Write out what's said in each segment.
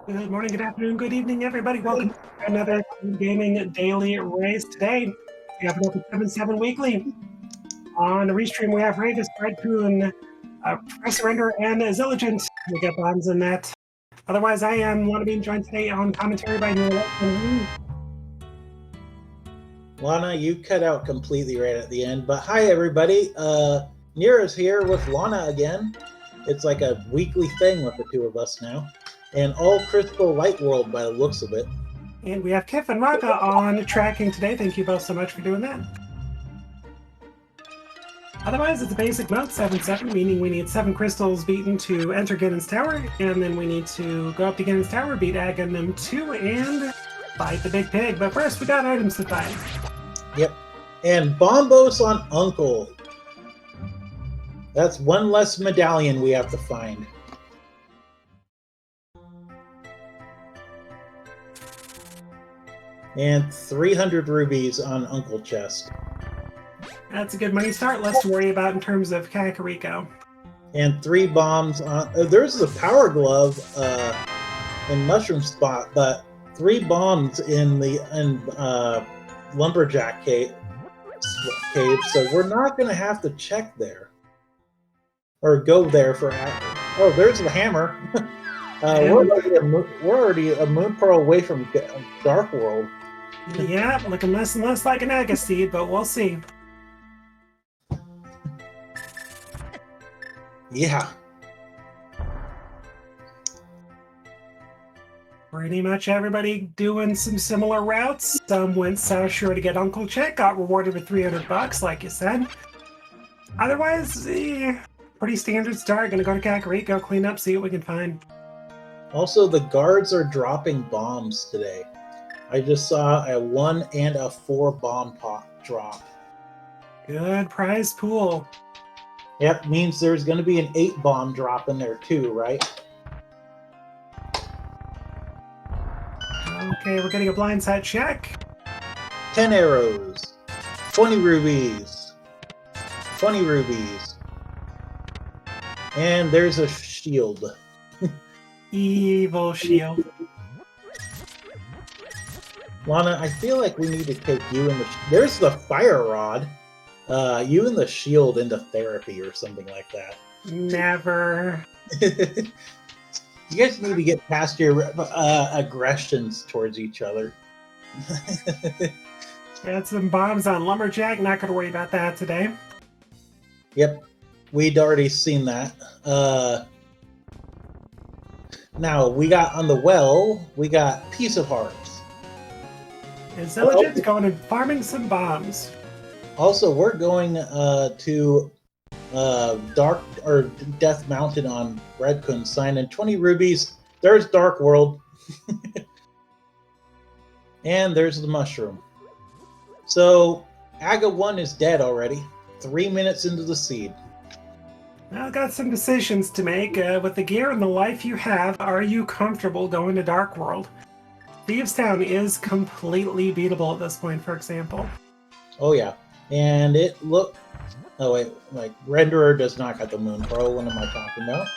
Good morning, good afternoon, good evening, everybody. Welcome to another gaming daily race. Today, we have another 7-7 weekly. On the restream, we have Ravis, Redpoon, Professor Ender, and Zilligent. We get bombs in that. Otherwise, I am being joined today on commentary by Neil. Lana, you cut out completely right at the end, but hi everybody. Nira's here with Lana again. It's like a weekly thing with the two of us now. And all Crystal Light World by the looks of it. And we have Kif and Raka on tracking today. Thank you both so much for doing that. Otherwise, it's a basic mode, 7-7, meaning we need 7 crystals beaten to enter Ginnon's Tower, and then we need to go up to Ginnon's Tower, beat Aghanim 2, and fight the big pig. But first, we got items to find. Yep. And Bombos on Uncle. That's one less medallion we have to find. And 300 rubies on Uncle Chest. That's a good money start. Less to worry about in terms of Kakariko. And 3 bombs on... there's the Power Glove in Mushroom Spot, but 3 bombs in the Lumberjack cave, so we're not going to have to check there. Or go there for... Oh, there's the hammer. We're already a moon pearl away from Dark World. Yeah, looking less and less like an Agasteed, but we'll see. Yeah. Pretty much everybody doing some similar routes. Some went South Shore to get Uncle Chick, got rewarded with $300, like you said. Otherwise, pretty standard start. Gonna go to Kakariko, clean up, see what we can find. Also, the guards are dropping bombs today. I just saw a 1 and a 4 bomb pot drop. Good prize pool. Yep, means there's going to be an 8 bomb drop in there too, right? Okay, we're getting a blindside check. 10 arrows. 20 rubies. 20 rubies. And there's a shield. Evil shield. Lana, I feel like we need to take you and the... There's the fire rod. You and the shield into therapy or something like that. Never. You guys need to get past your aggressions towards each other. Got some bombs on Lumberjack. Not going to worry about that today. Yep. We'd already seen that. Now, we got on the well, we got Piece of Hearts. And Zilligent's going and farming some bombs. Also, we're going to Dark or Death Mountain on Redpoon, signing 20 rubies. There's Dark World. And there's the mushroom. So, Aga 1 is dead already. 3 minutes into the seed. I've got some decisions to make. With the gear and the life you have, are you comfortable going to Dark World? Thieves Town is completely beatable at this point, for example. Oh, yeah. And it looked... Oh, wait. Like, Renderer does not got the Moon Pearl. What am I talking about?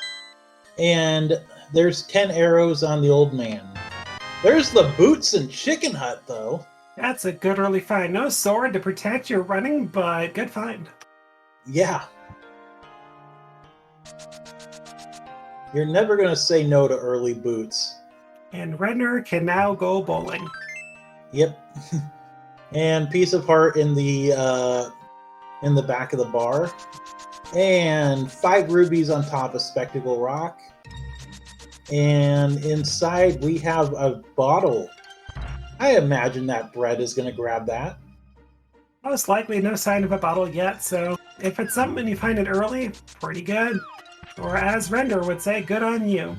And there's 10 arrows on the old man. There's the Boots and Chicken Hut, though. That's a good early find. No sword to protect your running, but good find. Yeah. You're never going to say no to early boots. And Redner can now go bowling. Yep. And Piece of Heart in the back of the bar. And 5 rubies on top of Spectacle Rock. And inside we have a bottle. I imagine that Bread is going to grab that. Most likely no sign of a bottle yet, so if it's something you find it early, pretty good. Or as Render would say, good on you.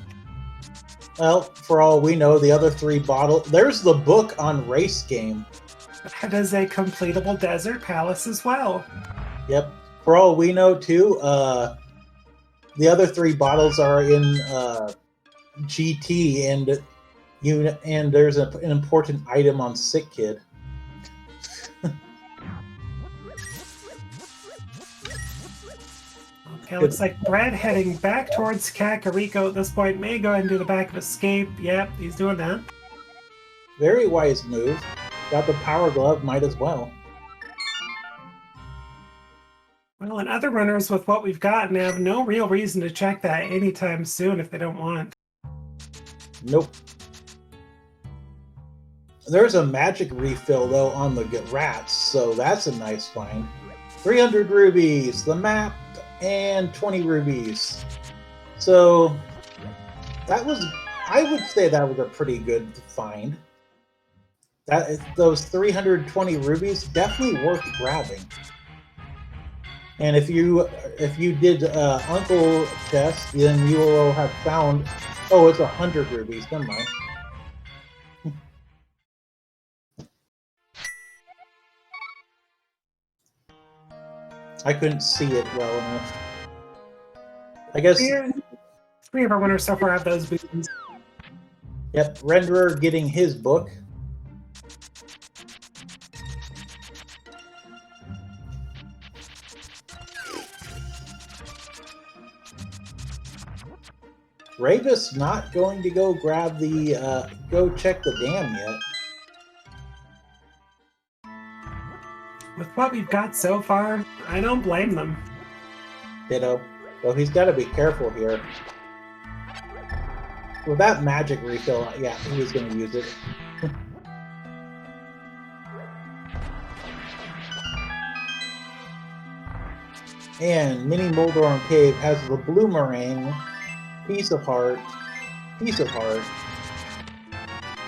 Well, for all we know, the other 3 bottles... There's the book on Race Game. That is a completable desert palace as well. Yep. For all we know, too, the other 3 bottles are in GT, and there's an important item on Sick Kid. Okay, looks like Brad heading back towards Kakariko at this point. May go ahead and do the back of escape. Yep, he's doing that. Very wise move. Got the power glove, might as well. Well, and other runners with what we've gotten have no real reason to check that anytime soon if they don't want. Nope. There's a magic refill, though, on the rats, so that's a nice find. 300 rubies, the map, and 20 rubies. So, that was, I would say that was a pretty good find. Those 320 rubies, definitely worth grabbing. And if you did Uncle chest, then you will have found, oh, it's 100 rubies, never mind. I couldn't see it well enough. I guess... Three of our winners so far have those boots. Yep, Renderer getting his book. Ravis not going to go grab the, go check the dam yet. With what we've got so far, I don't blame them. Ditto. Though he's got to be careful here. With that magic refill, yeah, he's going to use it. And Mini Moldorm Cave has the Bloomerang, piece of heart,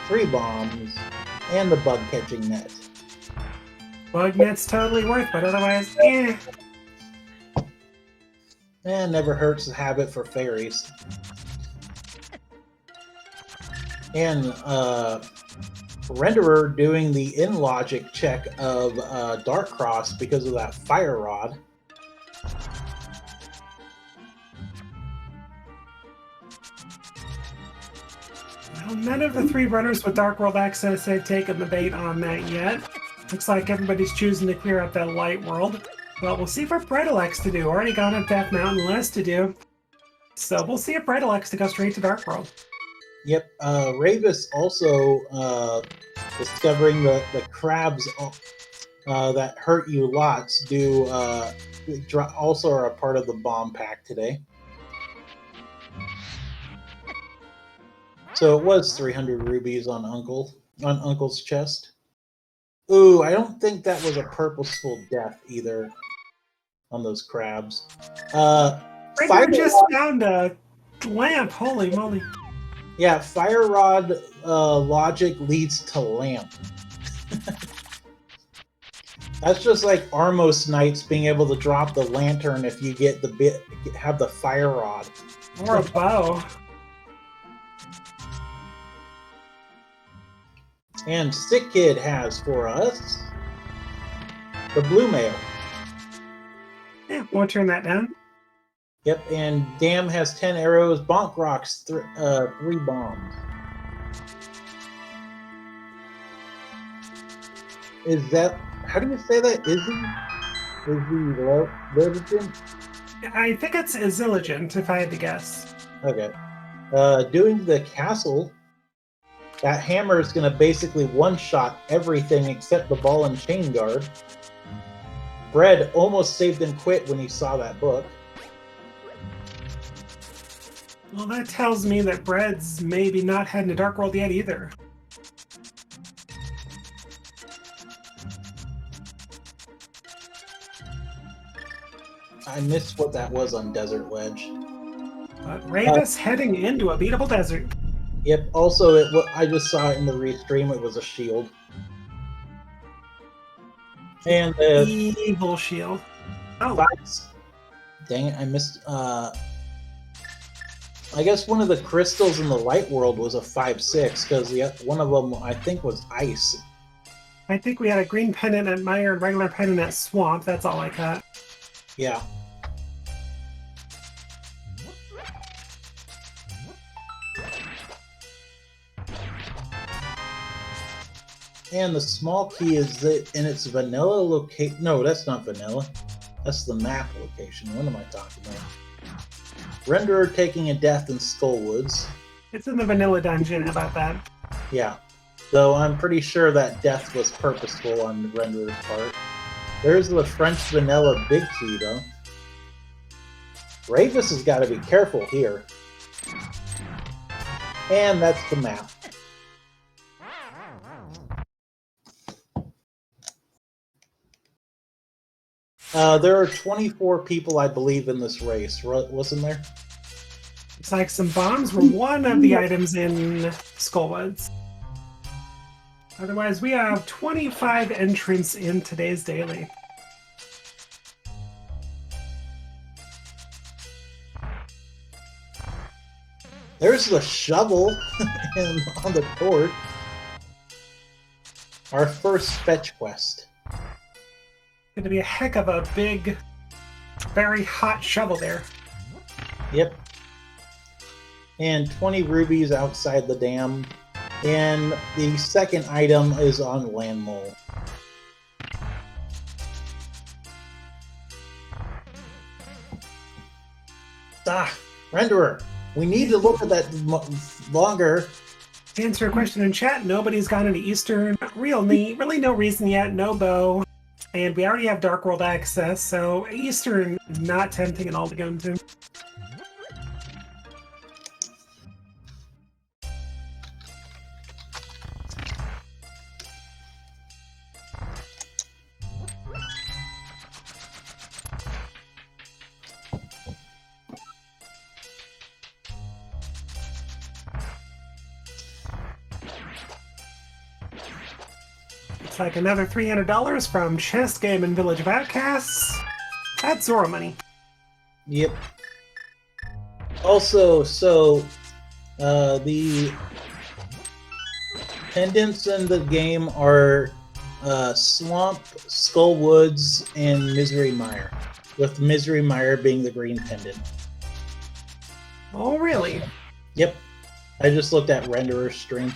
3 bombs, and the bug catching net. Bug net's totally worth, but otherwise, eh. And never hurts to have it for fairies. And Renderer doing the in-logic check of Dark Cross because of that fire rod. Well, none of the 3 runners with Dark World access have taken the bait on that yet. Looks like everybody's choosing to clear out that light world. Well, we'll see if what Brett elects to do. Already got a Death Mountain less to do. So we'll see if Brett elects to go straight to Dark World. Yep, Ravis also discovering the crabs that hurt you lots do also are a part of the bomb pack today. So it was 300 rubies on Uncle's chest. Ooh, I don't think that was a purposeful death either on those crabs. Fire just found a lamp. Holy moly! Yeah, fire rod logic leads to lamp. That's just like Armos Knights being able to drop the lantern if you get have the fire rod. Or a bow. And Sick Kid has for us the blue mail. Yeah, won't turn that down. Yep, and Dam has 10 arrows, Bonk Rocks 3 bombs. Is that, how do you say that? Izzy? I think it's Izilligent, if I had to guess. Okay. Doing the castle, that hammer is going to basically one-shot everything except the ball and chain guard. Bread almost saved and quit when he saw that book. Well, that tells me that Bread's maybe not heading to Dark World yet either. I missed what that was on Desert Ledge. But Ravis heading into a beatable desert. Yep, also, I just saw it in the restream, it was a shield. And evil shield. Oh. Dang it, I missed... I guess one of the crystals in the light world was a 5/6, because one of them, I think, was ice. I think we had a green pendant at Mire and regular pendant at Swamp. That's all I got. Yeah. And the small key is that, and it's vanilla locate. No, that's not vanilla. That's the map location. What am I talking about? Renderer taking a death in Skullwoods. It's in the vanilla dungeon. How about that? Yeah. Though I'm pretty sure that death was purposeful on the renderer's part. There's the French vanilla big key, though. Ravis has got to be careful here. And that's the map. There are 24 people, I believe, in this race. Wasn't there? Looks like some bombs were one of the items in Skullwoods. Otherwise, we have 25 entrants in today's daily. There's the shovel on the court. Our first fetch quest. Going to be a heck of a big, very hot shovel there. Yep. And 20 rubies outside the dam. And the second item is on Land Mole. Renderer, we need to look at that longer. To answer a question in chat, nobody's gone into Eastern. Really no reason yet, no bow. And we already have Dark World access, so Eastern not tempting at all to go into. Looks like another $300 from Chess Game and Village of Outcasts. That's Zora money. Yep. Also, so the pendants in the game are Swamp, Skullwoods, and Misery Mire, with Misery Mire being the green pendant. Oh, really? Yep. I just looked at Renderer's stream.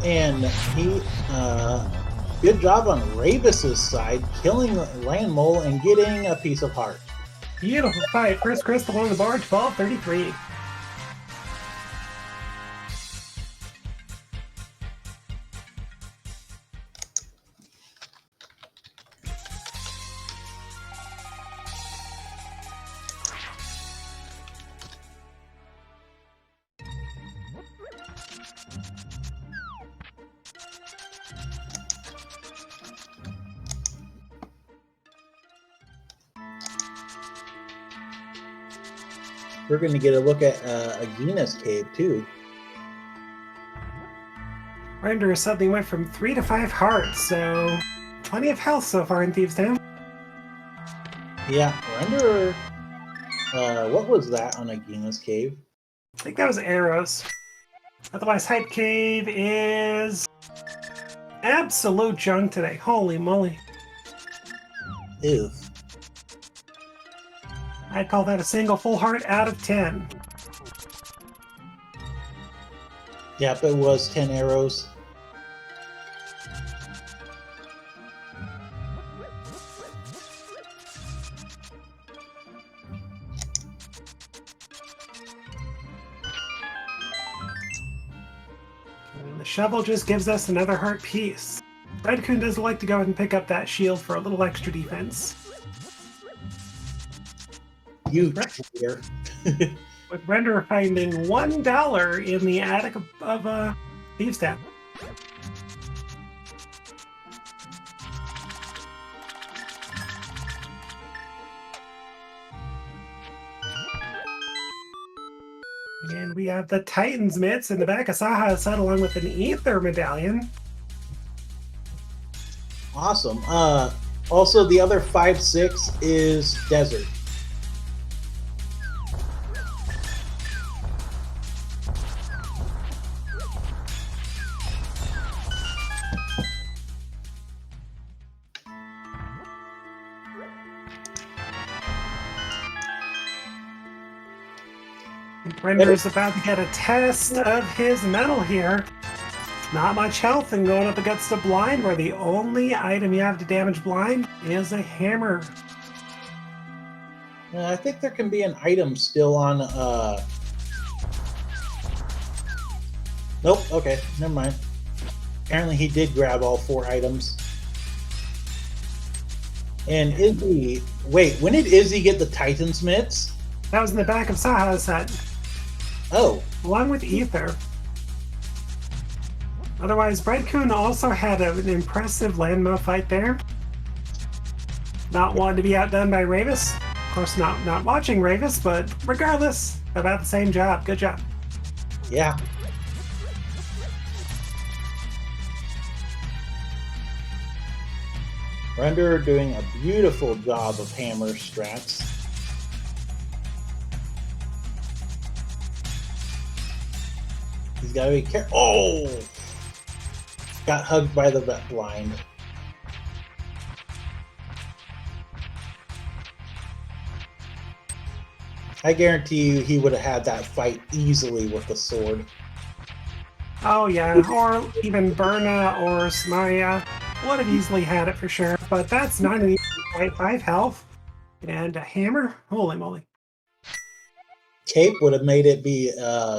And he, good job on Ravis's side, killing Land Mole and getting a piece of heart. Beautiful fight. First crystal on the board, 12-33. We're going to get a look at Agina's cave, too. Renderer suddenly went from 3 to 5 hearts, so plenty of health so far in Thieves' Town. Yeah, Renderer... what was that on Agina's cave? I think that was arrows. Otherwise, Hype Cave is absolute junk today. Holy moly. Ew. I'd call that a single full heart out of 10. Yep, it was 10 arrows. And the shovel just gives us another heart piece. Red Coon does like to go ahead and pick up that shield for a little extra defense. You here. With Renderer finding $1 in the attic of Thieves' Town. And we have the Titan's Mitts in the back of Saha's set along with an Ether Medallion. Awesome. Also, the other 5/6 is Desert. Render's about to get a test of his metal here. Not much health and going up against the blind, where the only item you have to damage blind is a hammer. I think there can be an item still on. Nope. Okay, never mind. Apparently, he did grab all 4 items. And Izzy, wait, when did Izzy get the Titan's mitts? That was in the back of Saha's set. Oh, Along with Ether. Otherwise, Breadcoon also had an impressive landmo fight there. Not wanting to be outdone by Ravis. Of course, not watching Ravis, but regardless, about the same job. Good job. yeah. Render doing a beautiful job of hammer strats. He's got to be careful. Oh! Got hugged by the vet blind. I guarantee you he would have had that fight easily with the sword. Oh yeah, or even Berna or Samaria would have easily had it for sure, but that's 98.5 health. And a hammer? Holy moly. Cape would have made it be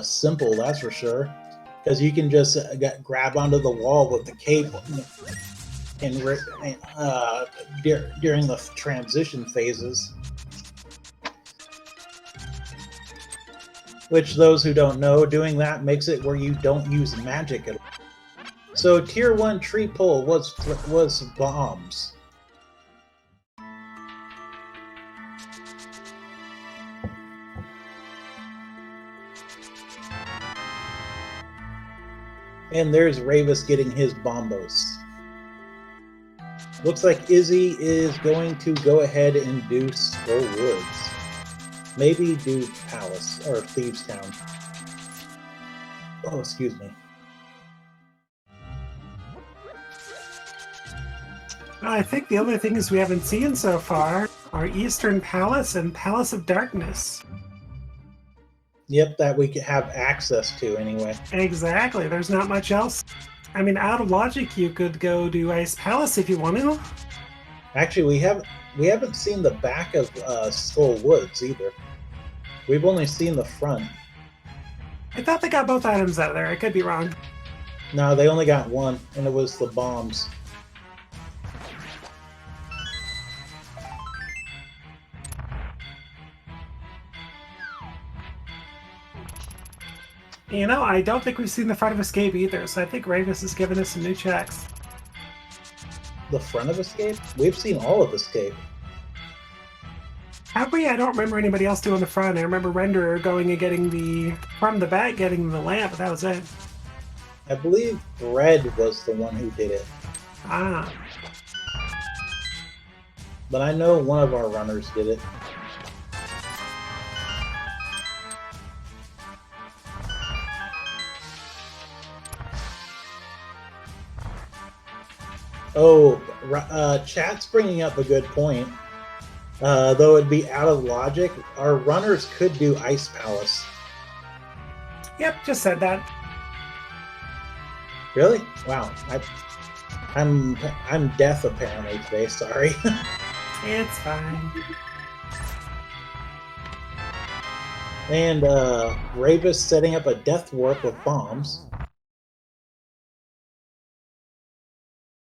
simple, that's for sure. Because you can just grab onto the wall with the cape and during the transition phases. Which, those who don't know, doing that makes it where you don't use magic at all. So Tier 1 tree pull was bombs. And there's Ravis getting his bombos. Looks like Izzy is going to go ahead and do Skull Woods. Maybe do Palace or Thieves Town. Oh, excuse me. I think the other things we haven't seen so far are Eastern Palace and Palace of Darkness. Yep, that we could have access to anyway. Exactly, there's not much else. I mean, out of logic, you could go do Ice Palace if you want to. Actually, we haven't seen the back of Skull Woods either. We've only seen the front. I thought they got both items out of there. I could be wrong. No, they only got one, and it was the bombs. You know, I don't think we've seen the front of Escape either, so I think Ravis has given us some new checks. The front of Escape? We've seen all of Escape. Have we? I don't remember anybody else doing the front. I remember Renderer going and getting from the back, getting the lamp, but that was it. I believe Bread was the one who did it. Ah. But I know one of our runners did it. Oh, chat's bringing up a good point. Though it'd be out of logic, our runners could do Ice Palace. Yep, just said that. Really? Wow. I'm deaf apparently today. Sorry. It's fine. And Ravis setting up a death warp with bombs.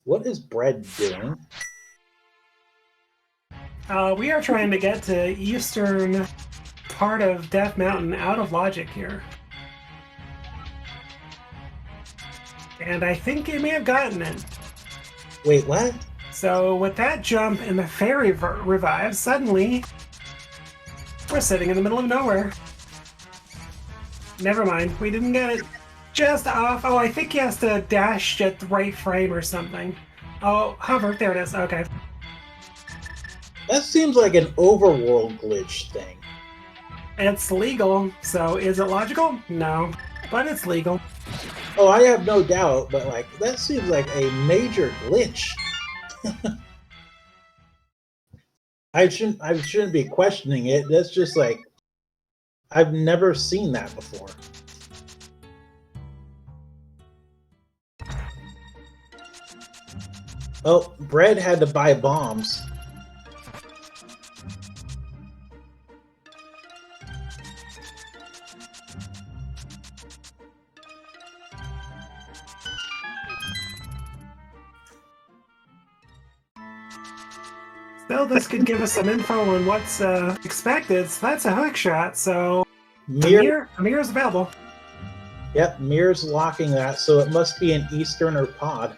What is Bread doing? We are trying to get to eastern part of Death Mountain out of logic here. And I think he may have gotten it. Wait, what? So with that jump and the fairy revive, suddenly we're sitting in the middle of nowhere. Never mind, we didn't get it. Just off. Oh, I think he has to dash at the right frame or something. Oh, hover. There it is. Okay. That seems like an overworld glitch thing. It's legal, so is it logical? No, but it's legal. Oh, I have no doubt, but like that seems like a major glitch. I shouldn't be questioning it. That's just like I've never seen that before. Oh, Bread had to buy bombs. Still, this could give us some info on what's expected. So that's a hook shot. So Amir is available. Yep, Mir's locking that, so it must be an Easterner pod.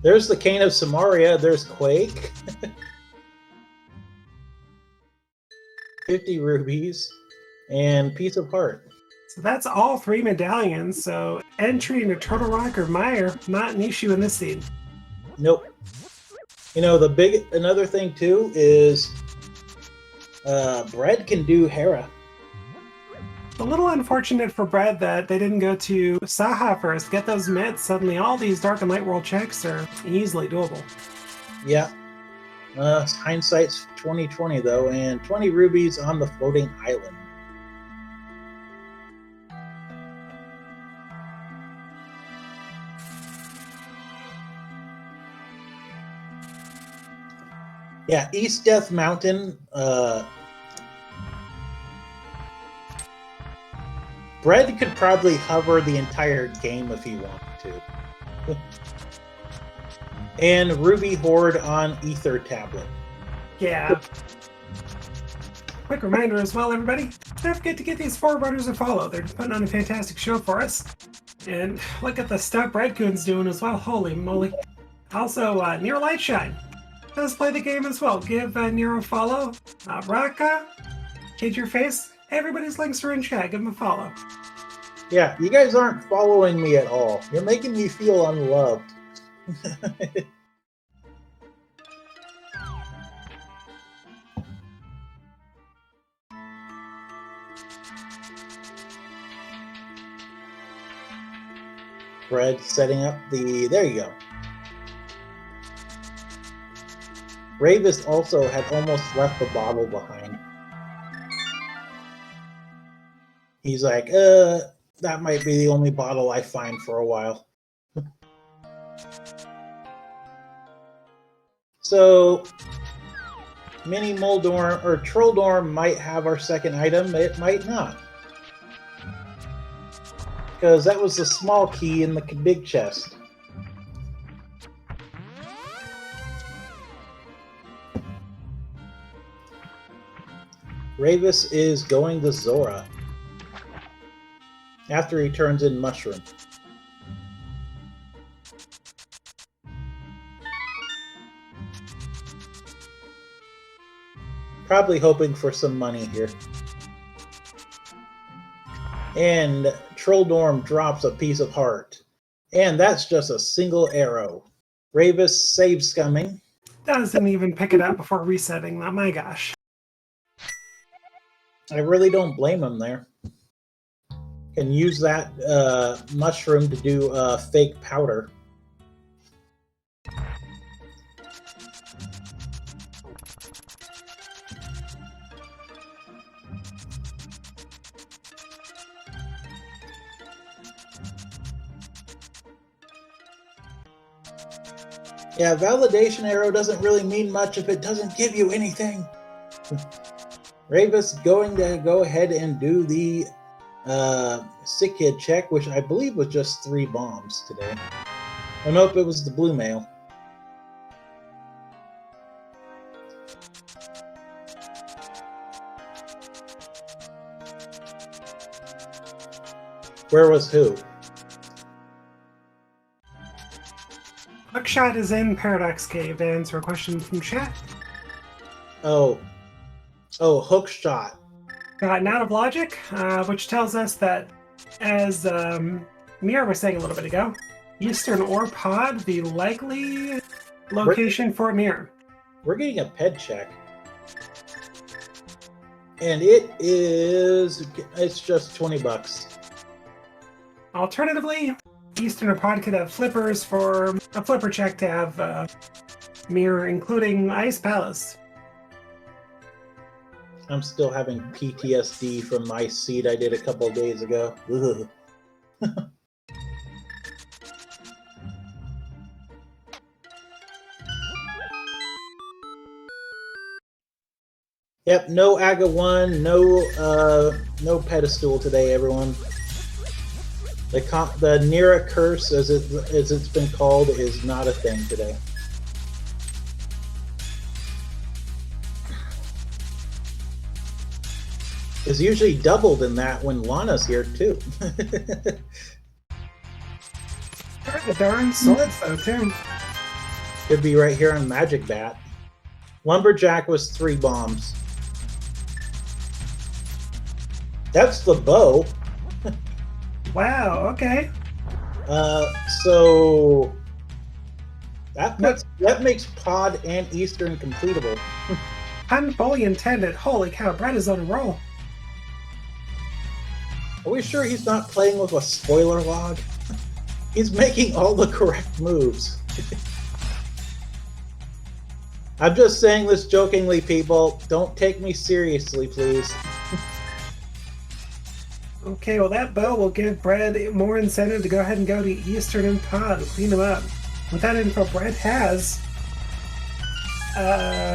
There's the Cane of Samaria. There's Quake. 50 rubies and Piece of Heart. So that's all 3 medallions. So entry into Turtle Rock or Mire, not an issue in this scene. Nope. You know, another thing too is Bread can do Hera. A little unfortunate for Bread that they didn't go to Saha first. Get those mids. Suddenly all these Dark and Light World checks are easily doable. Yeah. Hindsight's 2020 though, and 20 rubies on the floating island. Yeah, East Death Mountain. Bread could probably hover the entire game if he wanted to. And Ruby Horde on Ether Tablet. Yeah. Quick reminder as well, everybody. Don't forget to get these 4 runners a follow. They're putting on a fantastic show for us. And look at the stuff Breadcoon's doing as well. Holy moly. Also, Nero Lightshine does play the game as well. Give Nero a follow. Raka, Kid Your Face. Everybody's links are in chat. Give them a follow. Yeah, you guys aren't following me at all. You're making me feel unloved. Bread setting up the... There you go. Ravis also had almost left the bottle behind. He's like, that might be the only bottle I find for a while. So, Mini Moldorm or Trolldorm might have our second item, it might not. Because that was the small key in the big chest. Ravis is going to Zora after he turns in Mushroom. Probably hoping for some money here. And Trolldorm drops a Piece of Heart. And that's just a single arrow. Ravis saves scumming. Doesn't even pick it up before resetting. Oh my gosh. I really don't blame him there. Can use that mushroom to do fake powder. Yeah, validation arrow doesn't really mean much if it doesn't give you anything. Ravis going to go ahead and do the Sick Kid check, which I believe was just 3 bombs today. Oh, nope, it was the blue mail. Where was who? Hookshot is in Paradox Cave to answer a question from chat. Oh, Hookshot. Not of Logic, which tells us that, as Mira was saying a little bit ago, Eastern or Pod, the likely location for Mira. We're getting a ped check. And it's just $20. Alternatively, Eastern or Pod could have flippers for a flipper check to have mirror, including Ice Palace. I'm still having PTSD from my seed I did a couple of days ago. Ugh. Yep, no Aga 1, no pedestal today, everyone. The Nira curse, as it's been called, is not a thing today. It's usually doubled in that when Lana's here too. The darn swords though too. Could be right here on Magic Bat. Lumberjack was 3 bombs. That's the bow. Wow, okay. So that makes Pod and Eastern completable. Pun fully intended. Holy cow, Brett is on a roll. Are we sure he's not playing with a spoiler log? He's making all the correct moves. I'm just saying this jokingly, people. Don't take me seriously, please. Okay, well that bow will give Brett more incentive to go ahead and go to Eastern and Pod and clean him up. With that info, Brett has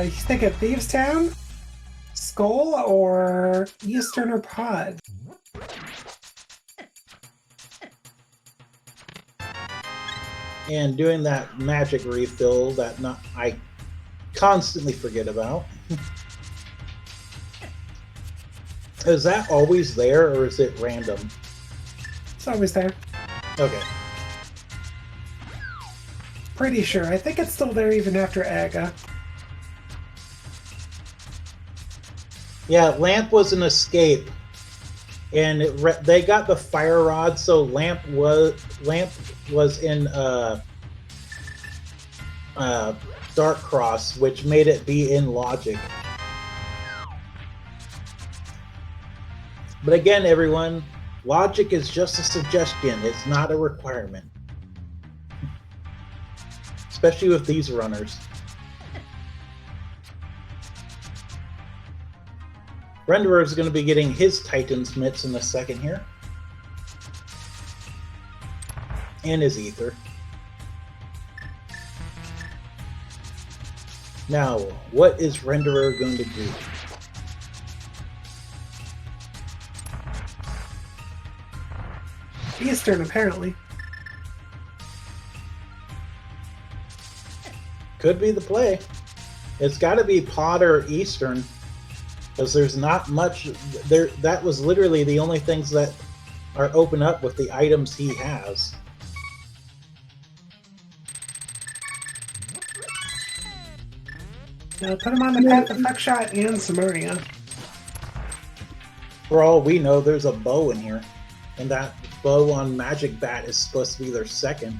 he's thinking Thieves Town, Skull, or Eastern or Pod. And doing that magic refill that I constantly forget about. Is that always there, or is it random? It's always there. Okay. Pretty sure. I think it's still there even after Aga. Yeah, Lamp was an escape, and they got the fire rod, so Lamp was in Dark Cross, which made it be in Logic. But again, everyone, Logic is just a suggestion. It's not a requirement. Especially with these runners. Renderer is going to be getting his Titan's mitts in a second here. And his Ether. Now, what is Renderer going to do? Eastern, apparently. Could be the play. It's got to be Pod or Eastern, because there's not much there. That was literally the only things that are open up with the items he has. Now put him on the path of Fuckshot and Samaria. For all we know, there's a bow in here, and that bow on Magic Bat is supposed to be their second.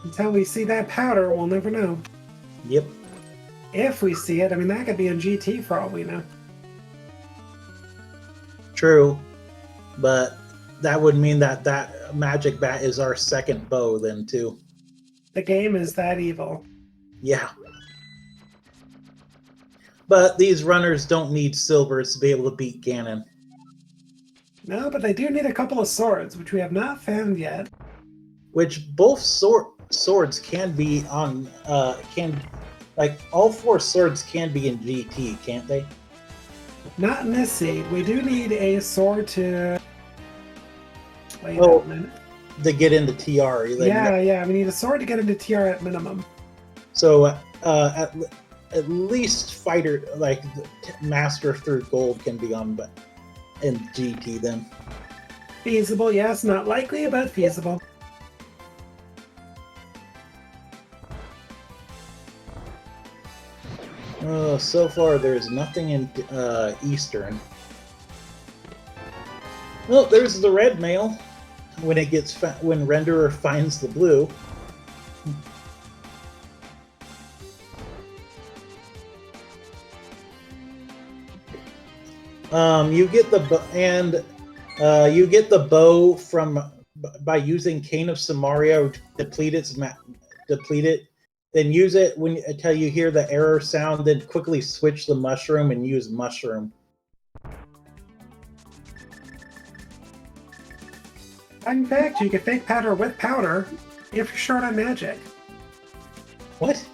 Until we see that powder, we'll never know. Yep. If we see it, I mean, that could be in GT for all we know. True, but that would mean that that Magic Bat is our second bow then, too. The game is that evil. Yeah. But these runners don't need silvers to be able to beat Ganon. No, but they do need a couple of swords, which we have not found yet. Which both swords can be on, like, all 4 swords can be in GT, can't they? Not in this seed. We do need a sword to... Wait Oh, a minute. to get into TR. Like, Yeah, we need a sword to get into TR at minimum. So, at least fighter, like, Master through Gold can be on in GT then. Feasible, yes. Not likely, but feasible. So far, there's nothing in Eastern. Well, there's the red mail when it gets when Renderer finds the blue. You get the and You get the bow by using Cane of Samaria, deplete it, then use it until you hear the error sound, then quickly switch the mushroom and use mushroom. In fact, you can fake powder with powder if you're short on magic. What?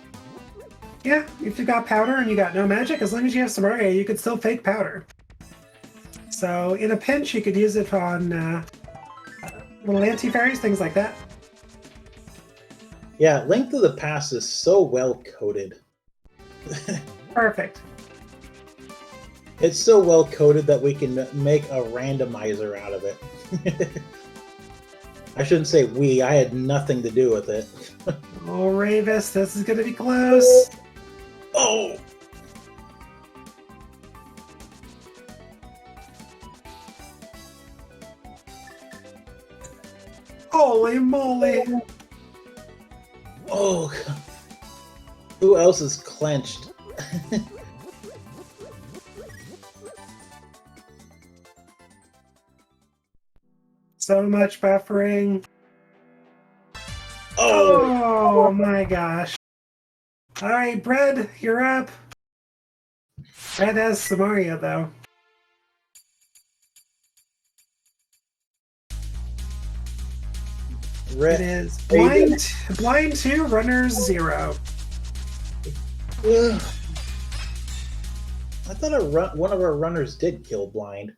Yeah, if you got powder and you got no magic, as long as you have Samaria, you could still fake powder. So in a pinch, you could use it on little anti-fairies, things like that. Yeah, Link to the Past is so well coded. Perfect. It's so well coded that we can make a randomizer out of it. I shouldn't say we, I had nothing to do with it. Oh, Ravis, this is going to be close. Oh! Holy moly! Oh! Who else is clenched? So much buffering. Oh! Oh my gosh. Alright, Bread, you're up. Bread has Samaria, though. It is blind 2, runners 0. Ugh. I thought one of our runners did kill blind.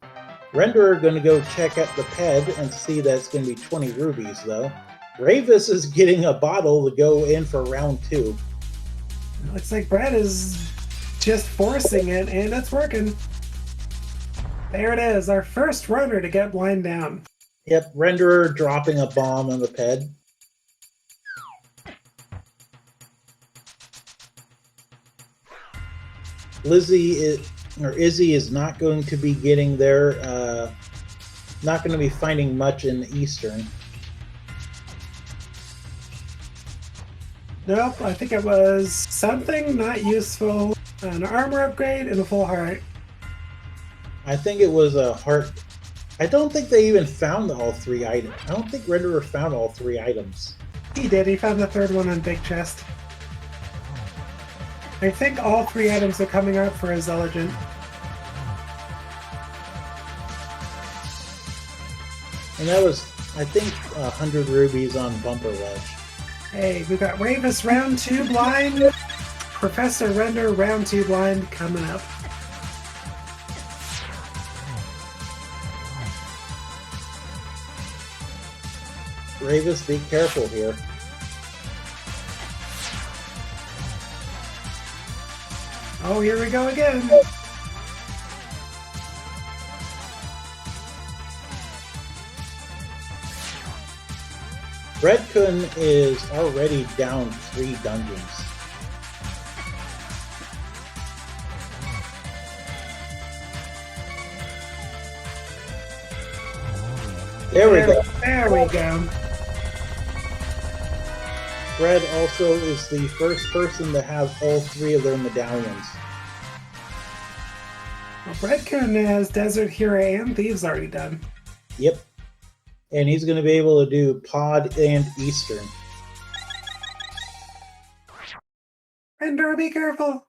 Renderer going to go check out the ped and see that it's going to be 20 rubies, though. Ravis is getting a bottle to go in for round 2. Looks like Brett is just forcing it, and it's working. There it is, our first runner to get blind down. Yep, Renderer dropping a bomb on the ped. Izzy is not going to be getting there, not going to be finding much in Eastern. Nope, I think it was something not useful, an armor upgrade, and a full heart. I think it was a heart. I don't think they even found all 3 items. I don't think Renderer found all 3 items. He did, he found the 3rd one on Big Chest. I think all 3 items are coming out for a Zeligent. And that was, I think, 100 rubies on Bumper Ledge. Hey, we've got Ravis round 2 blind, Professor Render round 2 blind coming up. Ravis, be careful here. Oh, here we go again. Redkun is already down 3 dungeons. There we go. There we go. Fred also is the first person to have all 3 of their medallions. Well, Redkun has Desert Hero and Thieves already done. Yep. And he's going to be able to do Pod and Eastern. Render, be careful.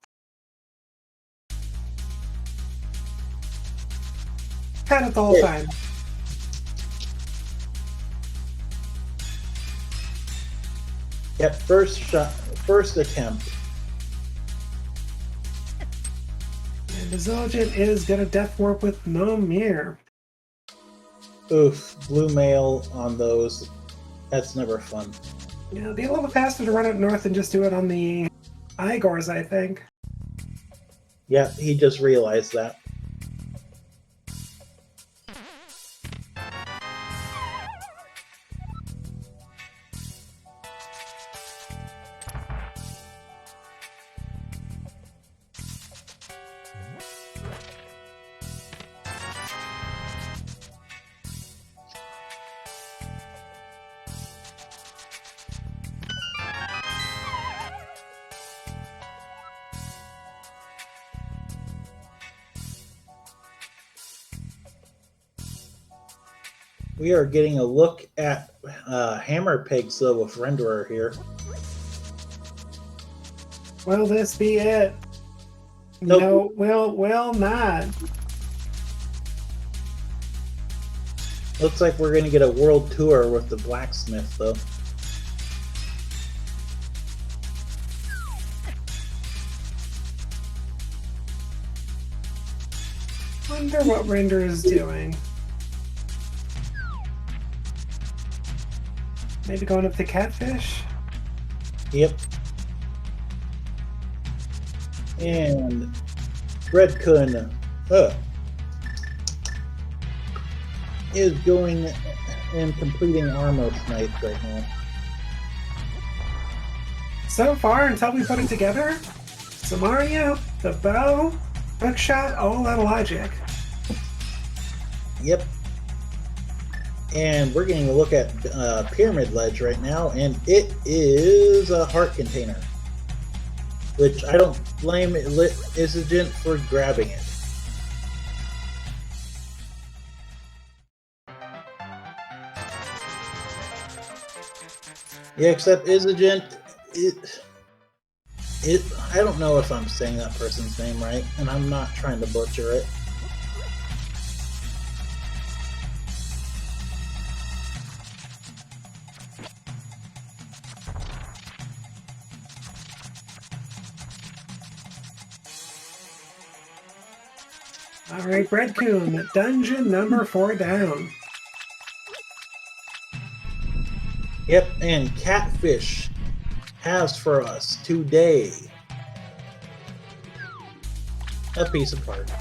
Had it the whole time. Yep, first shot, first attempt. And the Zeligent is gonna death warp with no mirror. Oof, blue mail on those. That's never fun. Yeah, it'd be a little faster to run up north and just do it on the Igors, I think. Yeah, he just realized that. We are getting a look at Hammer Pig Silver Renderer here. Will this be it? Nope. No, will not. Looks like we're going to get a world tour with the blacksmith, though. Wonder what Render is doing. Maybe going up to Catfish? Yep. And Redkun is going and completing Armor Snipe right now. So far, until we put it together, Samaria, the bow, hookshot, all that logic. Yep. And we're getting a look at Pyramid Ledge right now, and it is a heart container, which I don't blame Isogent for grabbing it. Yeah, except Isogent, I don't know if I'm saying that person's name right, and I'm not trying to butcher it. All right, Redkun, dungeon number 4 down. Yep, and Catfish has for us today a piece of art.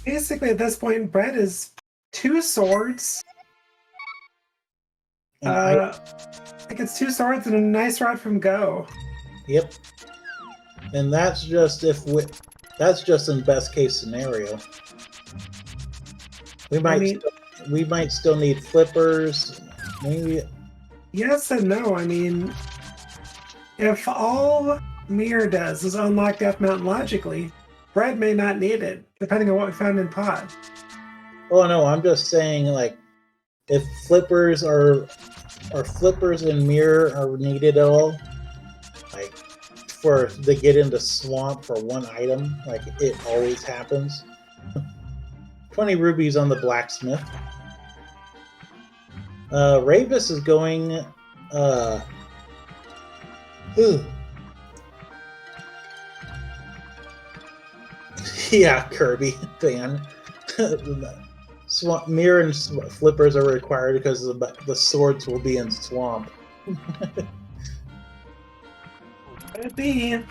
Basically, at this point, Brett is 2 swords. And I think it's 2 swords and a nice rod from Go. Yep. And that's just that's just in best case scenario. We might still need flippers. Maybe. Yes and no. I mean, if all Mirror does is unlock Death Mountain logically, Brett may not need it, depending on what we found in Pod. Oh no, I'm just saying, like, if flippers and mirror are needed at all, like to get into swamp for one item, like it always happens. 20 rubies on the blacksmith. Ravis is going yeah, Kirby fan. Mirror and flippers are required because the swords will be in swamp. Could be.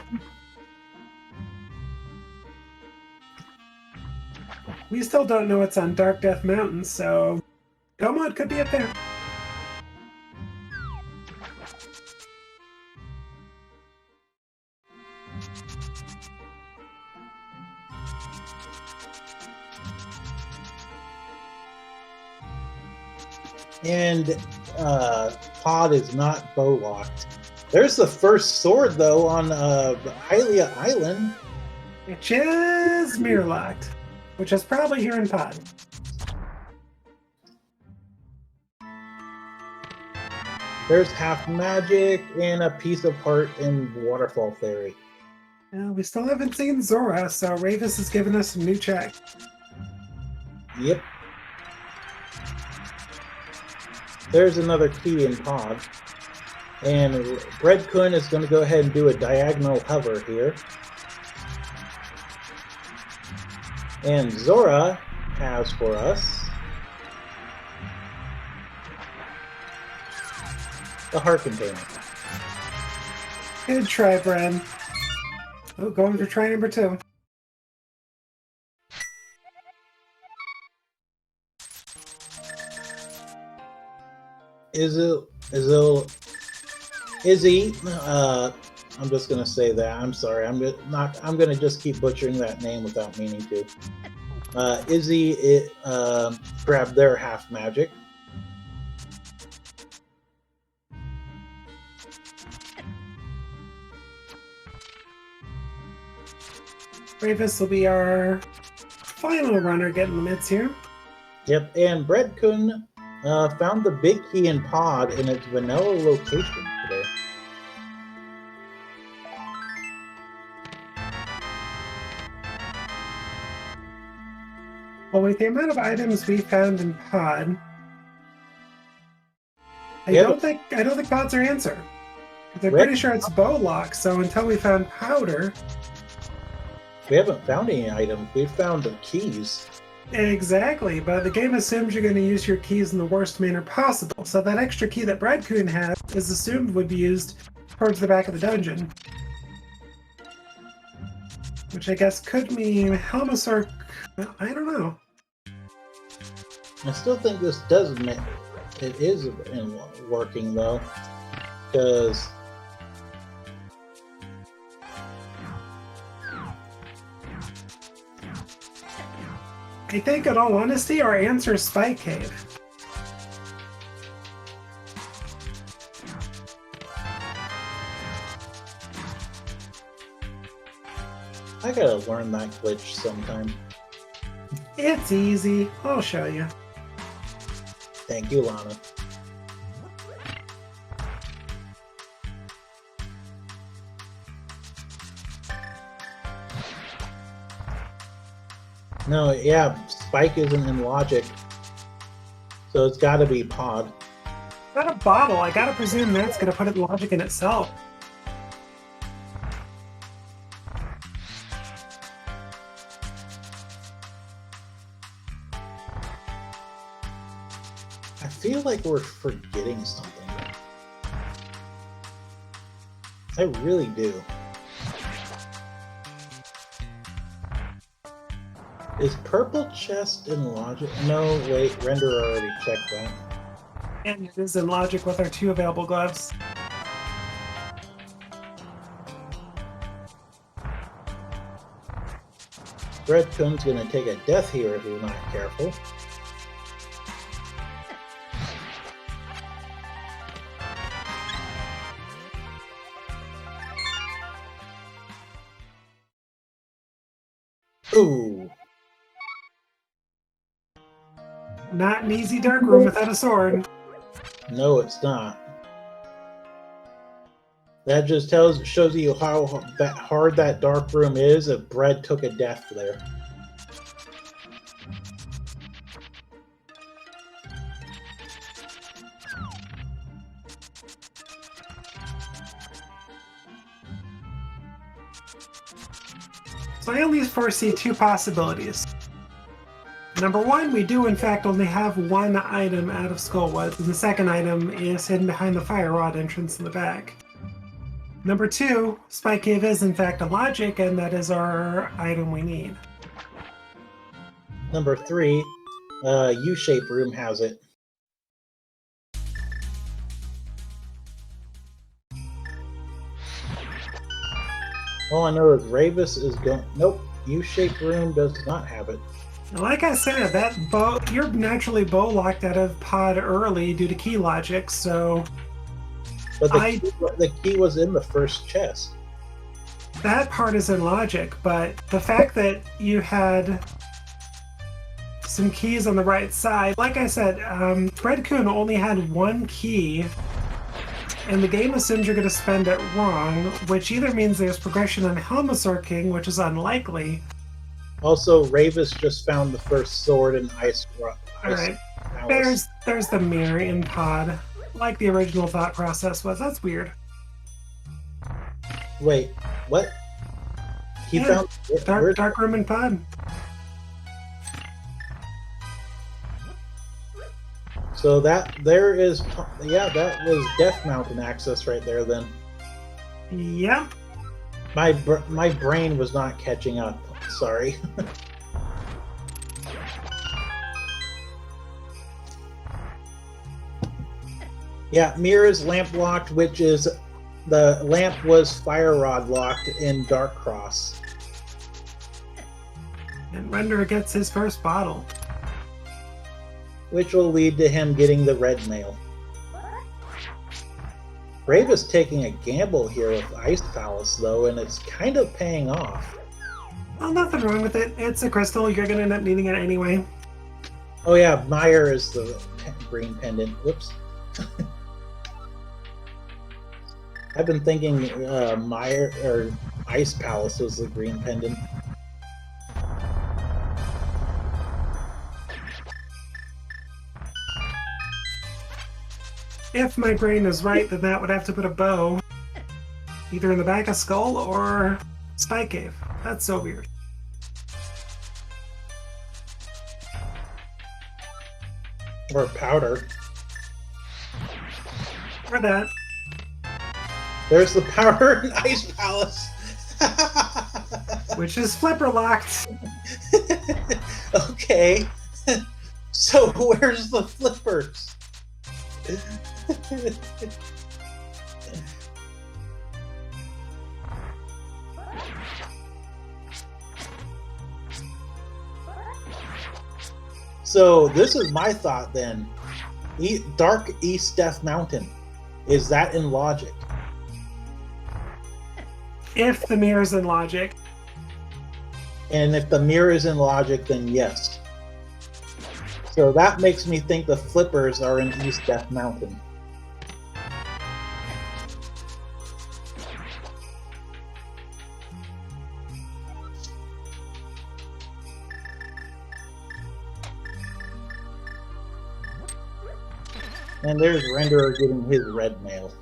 We still don't know what's on Dark Death Mountain, so Gomod could be up there. And Pod is not bow locked. There's the first sword though on Hylia Island, Which is mirror locked, which is probably here in Pod. There's half magic and a piece of heart in Waterfall Fairy. We still haven't seen Zora, so Ravis has given us some new check. Yep. There's another key in Pod. And Redkun is going to go ahead and do a diagonal hover here. And Zora has for us the heart container. Good try, Bren. Oh, going for try number 2. Izzy, I'm just gonna say that. I'm sorry. I'm gonna just keep butchering that name without meaning to. Izzy grabbed their half magic. Ravis will be our final runner getting the mitts here. Yep, and Breadkun found the big key in pod in its vanilla location today. Well, with the amount of items we found in pod, I Yeah, don't think pod's our answer. They're Red- pretty sure it's Bowlock, so until we found powder. We haven't found any items. We've found the keys. Exactly, but the game assumes you're going to use your keys in the worst manner possible, so that extra key that Breadkun has is assumed would be used towards the back of the dungeon. Which I guess could mean Helmasaur. I don't know. I still think this does make it is working though, because I think, in all honesty, our answer is Spike Cave. I gotta learn that glitch sometime. It's easy. I'll show you. Thank you, Lana. No, yeah, Spike isn't in logic, so it's got to be pod. Not a bottle. I gotta presume that's gonna put it in logic in itself. I feel like we're forgetting something. I really do. Is purple chest in logic? No, wait, render already checked that. And it is in logic with our 2 available gloves. Breadkun's gonna take a death here if you're not careful. Ooh. Not an easy dark room without a sword. No, it's not. That just shows you how hard that dark room is if Bread took a death there. So I only foresee 2 possibilities. Number 1, we do in fact only have 1 item out of Skullwoods, and the second item is hidden behind the fire rod entrance in the back. Number 2, Spike Cave is in fact a logic, and that is our item we need. Number 3, U-shaped room has it. All I know is Ravis is going. Nope, U-shaped room does not have it. Like I said, that you're naturally bow locked out of pod early due to key logic, so But the key was in the first chest. that part is in logic, but the fact that you had some keys on the right side, like I said, Breadkun only had 1 key, and the game assumes you're going to spend it wrong, which either means there's progression on Helmasaur King, which is unlikely. Also, Ravis just found the first sword in Ice Rock. Alright, there's the mirror in pod, like the original thought process was. That's weird. Wait, what? He Yeah, found dark room in pod. So that there is, yeah, that was Death Mountain access right there. Then Yep. my brain was not catching up. Sorry. Yeah, Mira's lamp locked, which is the lamp was fire rod locked in Dark Cross. And Render gets his first bottle. Which will lead to him getting the red mail. Brave is taking a gamble here with Ice Palace, though, and it's kind of paying off. Well, nothing wrong with it. It's a crystal. You're going to end up needing it anyway. Oh yeah, Meyer is the green pendant. Whoops. I've been thinking Meyer or Ice Palace was the green pendant. If my brain is right, then that would have to put a bow either in the back of Skull or Spy Cave. That's so weird. Or powder. Or that. There's the powder in Ice Palace. Which is flipper locked. Okay. So where's the flippers? So this is my thought then. Dark East Death Mountain. Is that in logic? If the mirror's in logic. And if the mirror is in logic, then yes. So that makes me think the flippers are in East Death Mountain. And there's Renderer getting his red mail.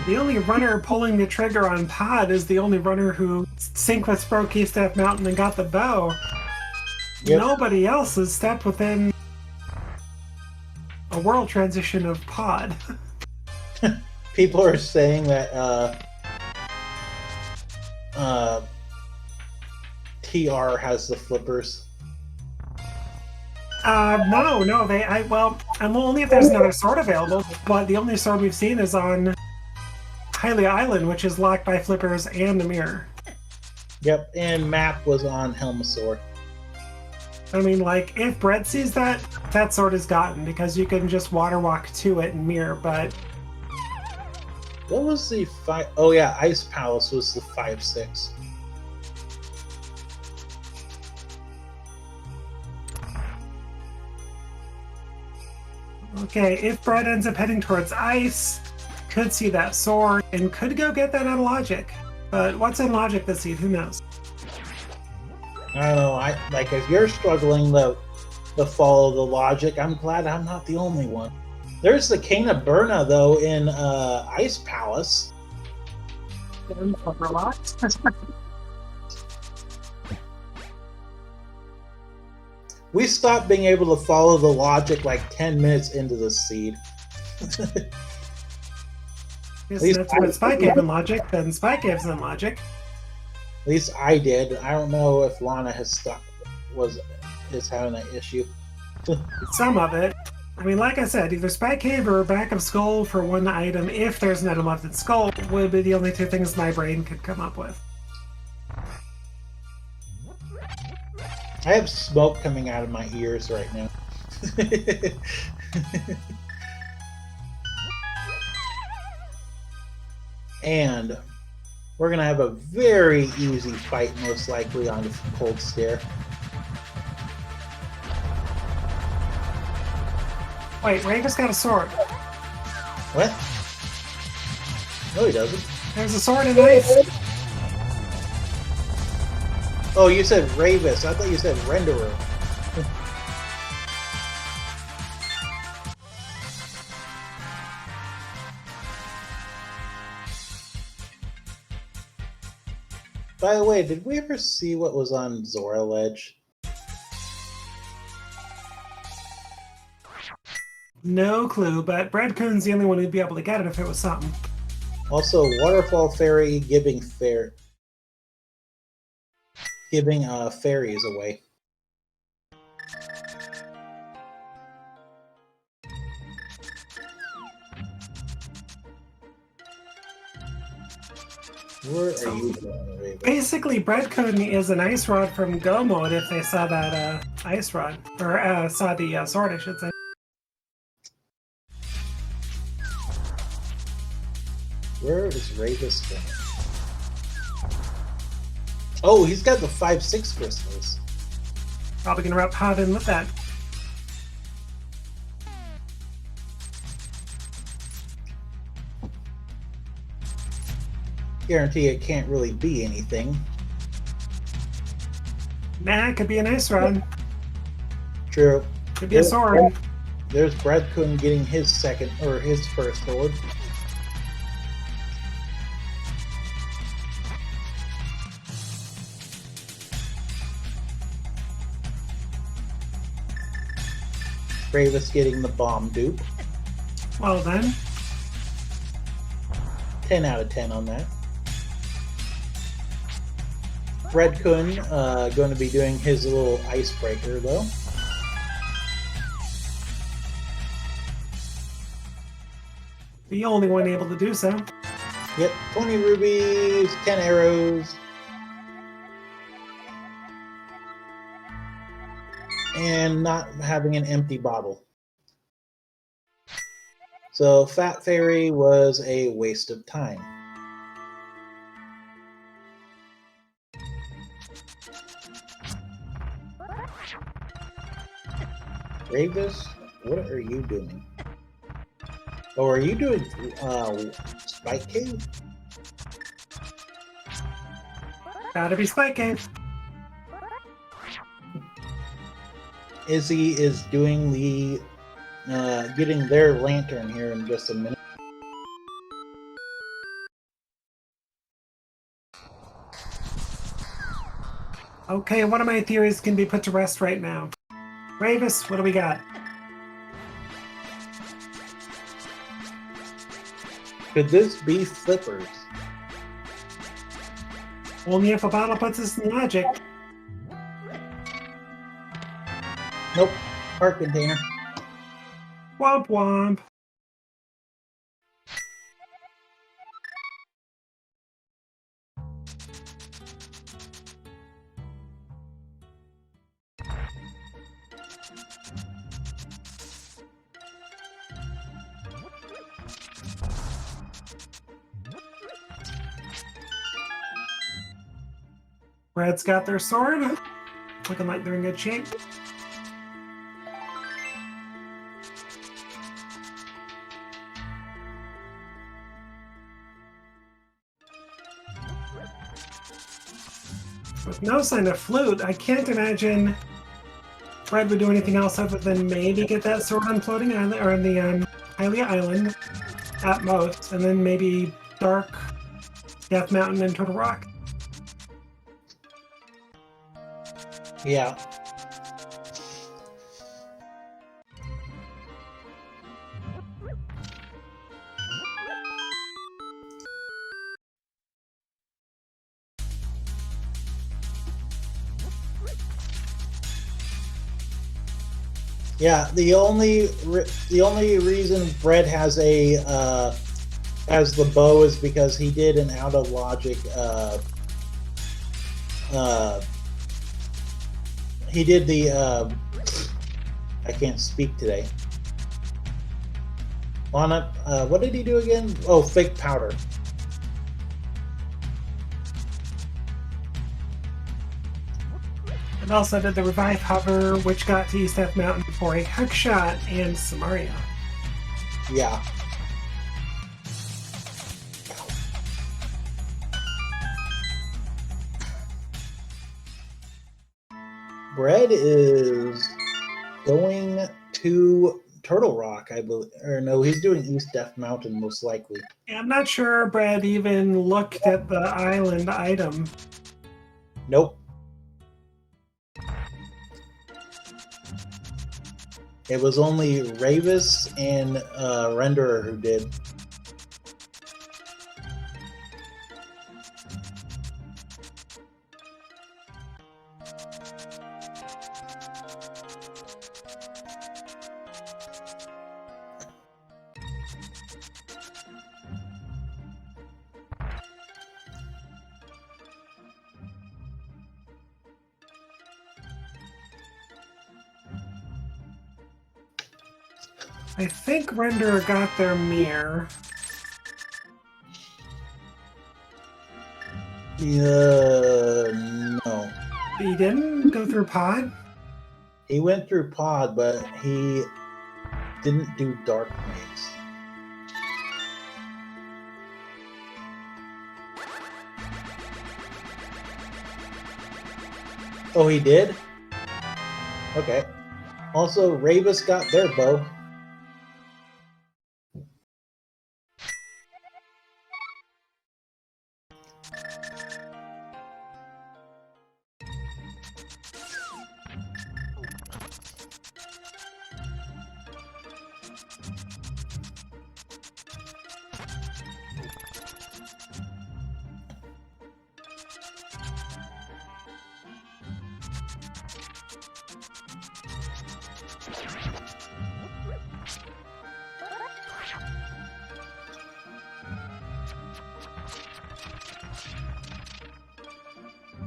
The only runner pulling the trigger on Pod is the only runner who synced with broke East Death Mountain and got the bow. Yep. Nobody else has stepped within a world transition of Pod. People are saying that TR has the flippers. No, well, only if there's another sword available, but the only sword we've seen is on Hylia Island, which is locked by flippers and the mirror. Yep, and Map was on Helmasaur. I mean, like, if Brett sees that, that sword is gotten, because you can just water walk to it and mirror, but... What was the 5... Oh yeah, Ice Palace was the 5-6. Okay, if Brett ends up heading towards Ice, could see that sword, and could go get that on Logic. But what's in Logic this seed? Who knows? I don't know. Like, if you're struggling to follow the logic, I'm glad I'm not the only one. There's the Cana Burna, though, in Ice Palace. We stopped being able to follow the logic like 10 minutes into the seed. Yes, that's what Spy Cave in Logic, then Spy Cave's in Logic. At least I did. I don't know if Lana is having that issue. Some of it. I mean, like I said, either Spy Cave or Back of Skull for one item, if there's an item left in Skull, would be the only two things my brain could come up with. I have smoke coming out of my ears right now. And we're going to have a very easy fight, most likely, on the Cold Stare. Wait, Ravis got a sword. What? No, he doesn't. There's a sword in Ice. Oh, you said Ravis. I thought you said Renderer. By the way, did we ever see what was on Zora Ledge? No clue, but Brad Coon's the only one who'd be able to get it if it was something. Also, Waterfall Fairy giving fairies away. Where are you going, Basically, Brad Coon is an ice rod from Go Mode if they saw that ice rod, or saw the sword, I should say. Where is Ravis going? Oh, he's got the 5-6 crystals. Probably gonna wrap Hot in with that. Guarantee it can't really be anything. Nah, it could be a nice run. True. Could be a sword. There's Brad Kuhn getting his second or his first sword. Ravis getting the bomb dupe. Well then. 10 out of 10 on that. Red Kun going to be doing his little icebreaker though. The only one able to do so. Yep, 20 rubies, 10 arrows. And not having an empty bottle. So Fat Fairy was a waste of time. Ravis, what are you doing? Oh, are you doing Spike Cave? Gotta be Spike Cave. Izzy is doing the getting their lantern here in just a minute. Okay, one of my theories can be put to rest right now. Ravis, what do we got? Could this be Flippers? Only if a bottle puts us in logic. Nope. Heart container. Womp womp. Red's got their sword. Looking like they're in good shape. With no sign of flute, I can't imagine Red would do anything else other than maybe get that sword on Floating Island or on the Hylia Island at most, and then maybe Dark, Death Mountain, and Turtle Rock. Yeah. Yeah, the only reason Fred has a has the bow is because he did an out of logic he did the I can't speak today. On it, what did he do again? Oh, fake powder. And also did the Revive Hover, which got to East Death Mountain for a hook shot and Samaria. Yeah. Brad is going to Turtle Rock, I believe. Or no, he's doing East Death Mountain most likely. Yeah, I'm not sure Brad even looked at the island item. Nope. It was only Ravis and Renderer who did. I think Renderer got their mirror. No. He didn't go through pod? He went through pod, but he didn't do dark maze. Oh, he did? Okay. Also, Ravis got their bow.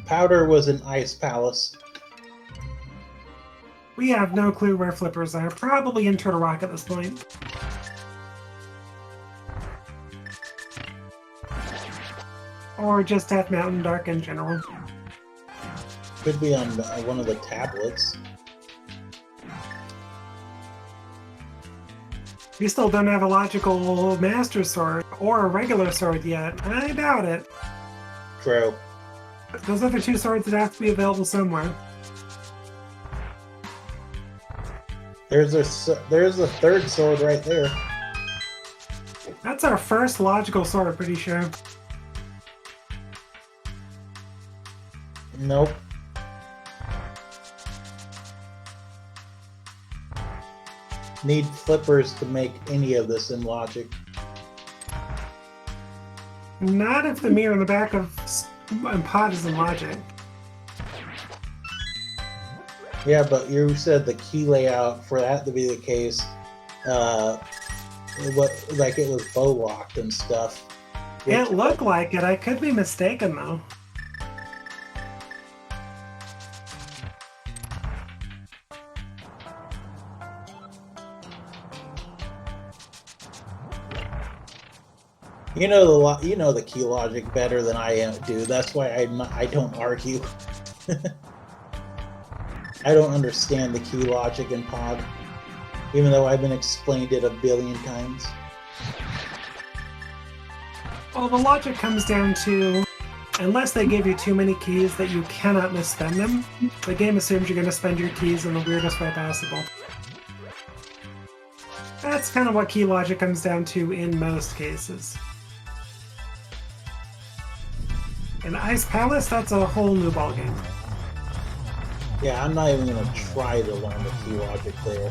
Powder was in Ice Palace. We have no clue where Flippers are. Probably in Turtle Rock at this point. Or just Death Mountain Dark in general. Could be on one of the tablets. We still don't have a logical Master Sword or a regular sword yet. I doubt it. True. Those other two swords would have to be available somewhere. There's a third sword right there. That's our first logical sword, pretty sure. Nope. Need flippers to make any of this in logic. Not if the mirror in the back of pod is in logic. Yeah, but you said the key layout for that to be the case, it was bow locked and stuff. It looked like it. I could be mistaken though. You know the key logic better than I do. That's why I don't argue. I don't understand the key logic in pod, even though I've been explained it a billion times. Well, the logic comes down to, unless they give you too many keys that you cannot misspend them, the game assumes you're going to spend your keys in the weirdest way possible. That's kind of what key logic comes down to in most cases. In Ice Palace, that's a whole new ballgame. Yeah, I'm not even going to try to learn the key logic there.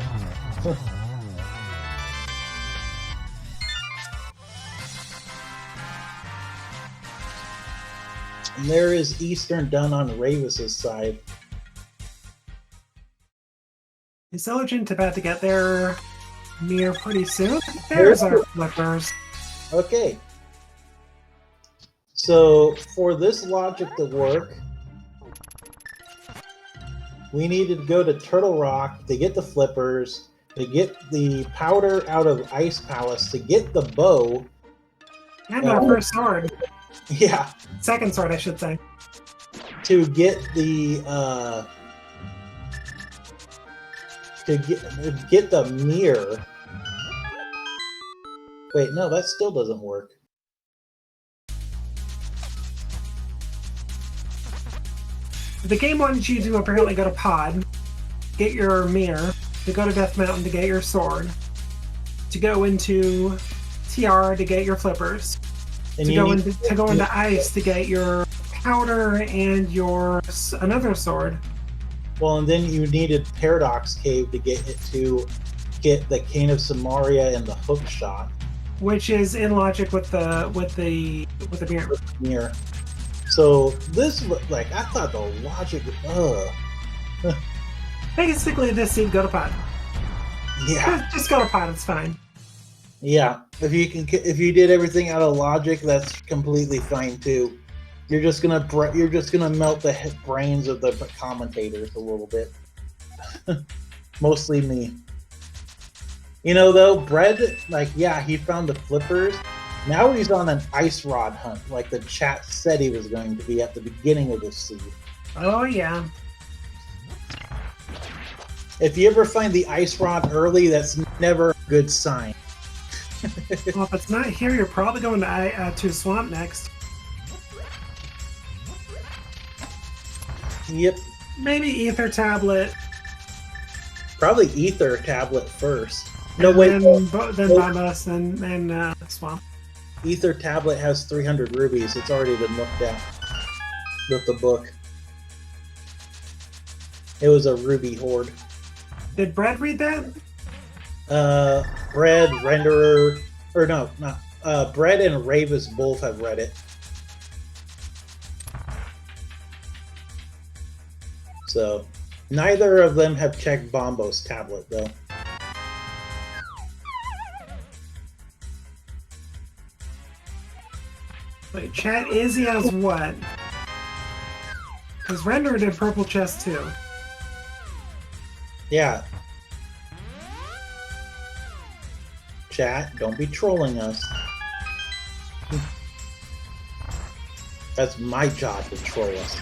And there is Eastern done on Ravis's side. Intelligent about to get their mirror pretty soon. There's our flippers. Okay. So, for this logic to work, we needed to go to Turtle Rock to get the flippers, to get the powder out of Ice Palace, to get the bow. And our first sword. Yeah. Second sword, I should say. To get the get the mirror. Wait, no, that still doesn't work. The game wanted you to apparently go to Pod, get your mirror, to go to Death Mountain to get your sword, to go into TR to get your flippers, And to go into Ice to get your powder and your another sword. Well, and then you needed Paradox Cave to get the Cane of Samaria and the hook shot, which is in logic with the mirror. mirror. So this, like, I thought the logic. Basically, this seed go to Pod. Yeah. Just go to Pod. It's fine. Yeah. If you did everything out of logic, that's completely fine too. You're just gonna melt the brains of the commentators a little bit. Mostly me. You know, though, Bread, like, yeah, he found the flippers, Now he's on an ice rod hunt, like the chat said he was going to be at the beginning of this seed. Oh, yeah. If you ever find the ice rod early, that's never a good sign. Well, if it's not here, you're probably going to Swamp next. Yep. Maybe Ether Tablet. Probably Ether Tablet first. No, wait. Then Bombus, and Swamp. Ether Tablet has 300 rubies. It's already been looked at with the book. It was a ruby hoard. Did Brad read that? Bread, Renderer, or no, not Bread and Ravis both have read it. So neither of them have checked Bombo's tablet though. Wait, chat, Izzy has what? Because Renderer did Purple Chest too. Yeah. Chat, don't be trolling us. That's my job to troll us.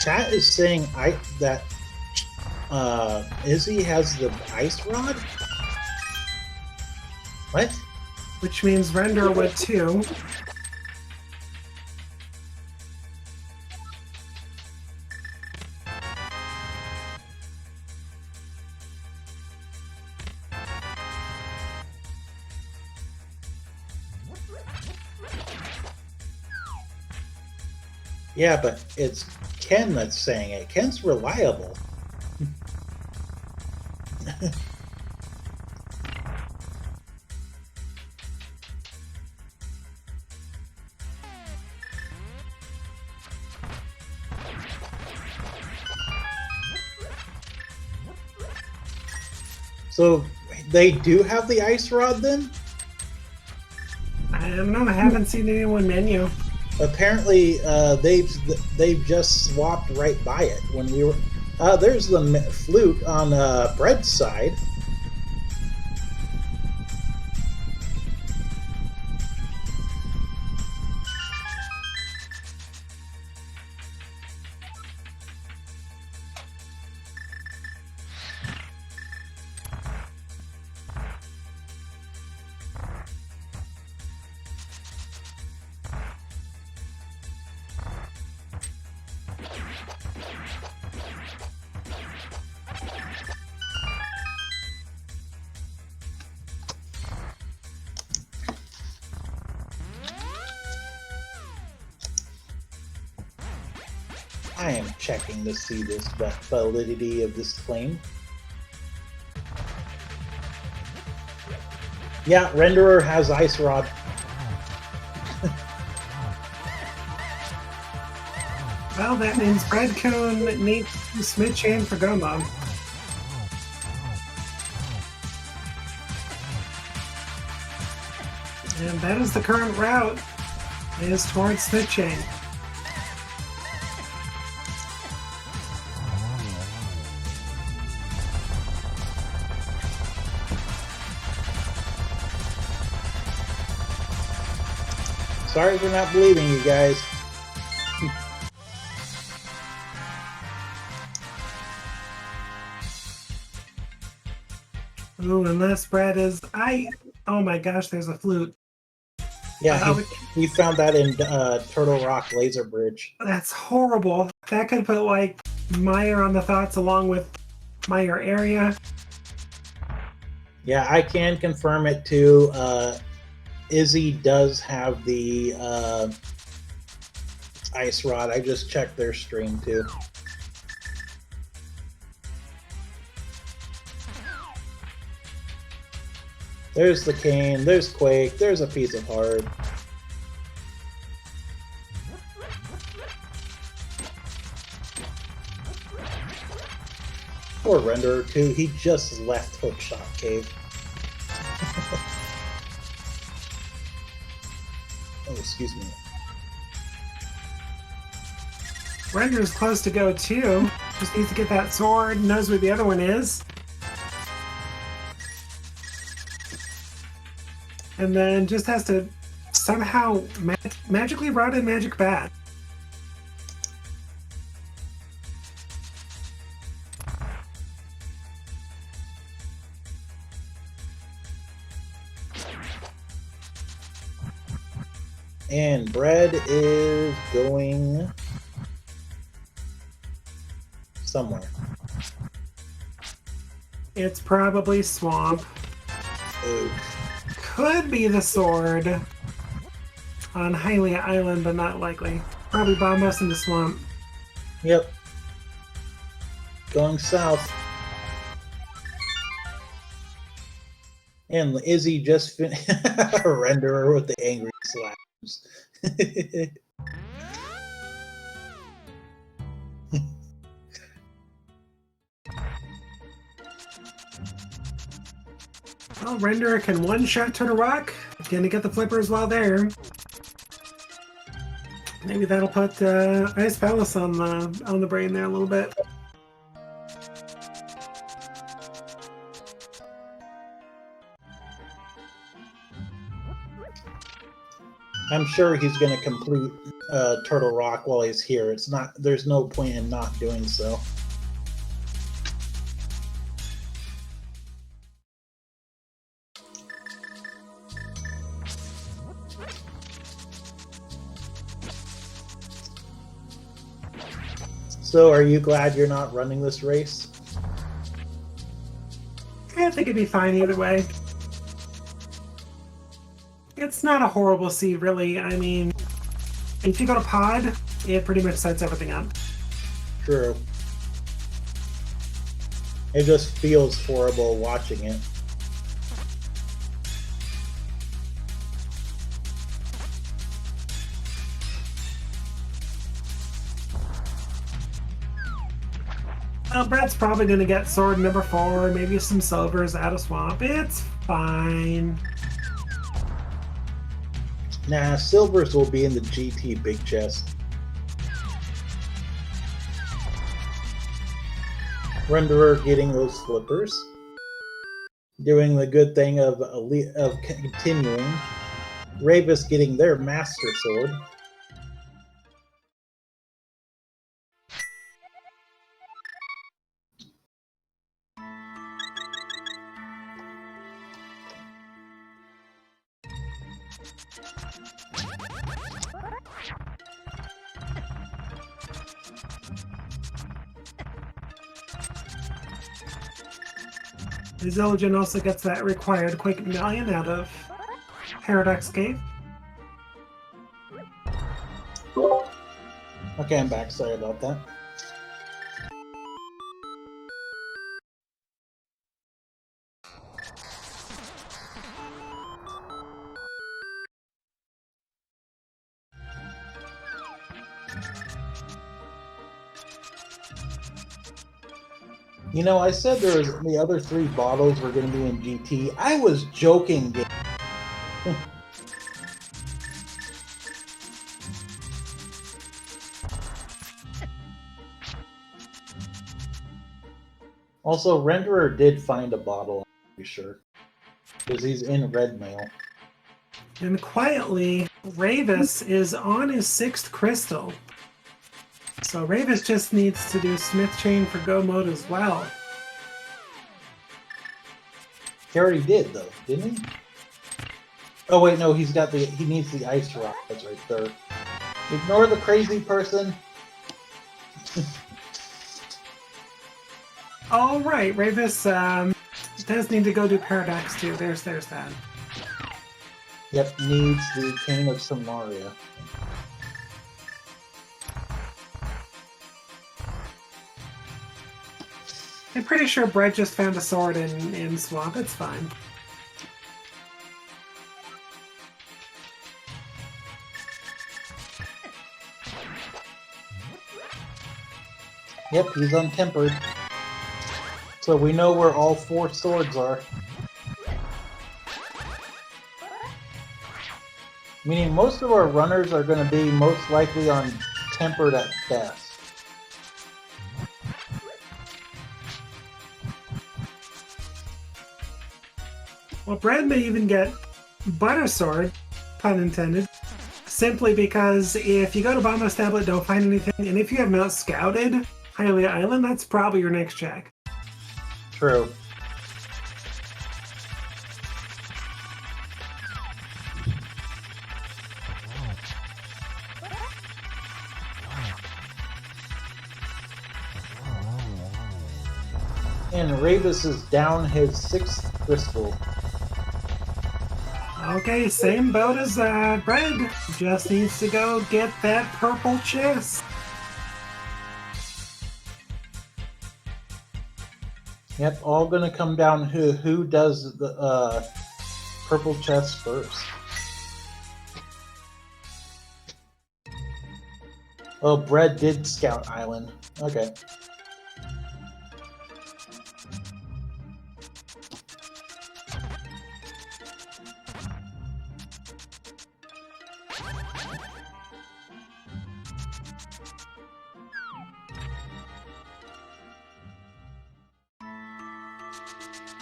Chat is saying that Izzy has the ice rod? What? Which means Renderer would too. Yeah, but it's Ken that's saying it. Ken's reliable. So they do have the ice rod then? I don't know. I haven't seen anyone menu. Apparently, they've just swapped right by it when we were. There's the flute on Bread's side. I am checking to see this validity of this claim. Yeah, Renderer has Ice Rod. Well, that means Bread Cone needs Smith Chain for Gumbo. And that is the current route, is towards Smith Chain. Sorry for not believing you guys. Ooh, unless Brad is... Oh my gosh, there's a flute. Yeah, he found that in Turtle Rock Laser Bridge. That's horrible. That could put, like, Meyer on the thoughts along with Meyer area. Yeah, I can confirm it too. Izzy does have the Ice Rod. I just checked their stream too. There's the cane, there's Quake, there's a piece of heart. Poor Renderer too, he just left Hookshot Cave. Oh, excuse me. Render's close to go too. Just needs to get that sword, knows where the other one is. and then just has to somehow magically route in Magic Bat. And bread is going somewhere. It's probably Swamp. Ooh. Could be the sword on Hylia Island, but not likely. Probably bomb us in the swamp. Yep. Going south. And Izzy just renderer with the angry slaps. Well, Renderer can one-shot Turtle Rock. Gonna get the flippers while there. Maybe that'll put Ice Palace on the brain there a little bit. I'm sure he's going to complete Turtle Rock while he's here. It's not. There's no point in not doing so. So, are you glad you're not running this race? I think it'd be fine either way. It's not a horrible seed, really. I mean, if you go to Pod, it pretty much sets everything up. True. It just feels horrible watching it. Well, Brett's probably going to get sword number 4, maybe some silvers out of Swamp. It's fine. Nah, silvers will be in the GT big chest. Renderer getting those flippers. Doing the good thing of continuing. Ravis getting their Master Sword. Zildjian also gets that required quick medallion out of Paradox Gate. Okay, I'm back. Sorry about that. You know, I said there was the other 3 bottles were going to be in GT. I was joking. Also, Renderer did find a bottle, I'm pretty sure. Because he's in red mail. And quietly, Ravis is on his 6th crystal. So Ravis just needs to do Smith Chain for Go mode as well. He already did, though, didn't he? Oh, wait, no, he needs the Ice Rock. That's right there. Ignore the crazy person. All right, Ravis does need to go do Paradox too. There's that. Yep, needs the Cane of Samaria. I'm pretty sure Brett just found a sword in Swamp. It's fine. Yep, he's untempered. So we know where all 4 swords are. Meaning most of our runners are going to be most likely on tempered at best. Well, Brad may even get Butter Sword, pun intended, simply because if you go to Bombos Tablet, don't find anything, and if you have not scouted Hylia Island, that's probably your next check. True. And Ravis is down his 6th crystal. Okay, same boat as Bread. Just needs to go get that purple chest. Yep, all gonna come down to who does the purple chest first. Oh, Bread did scout Island. Okay.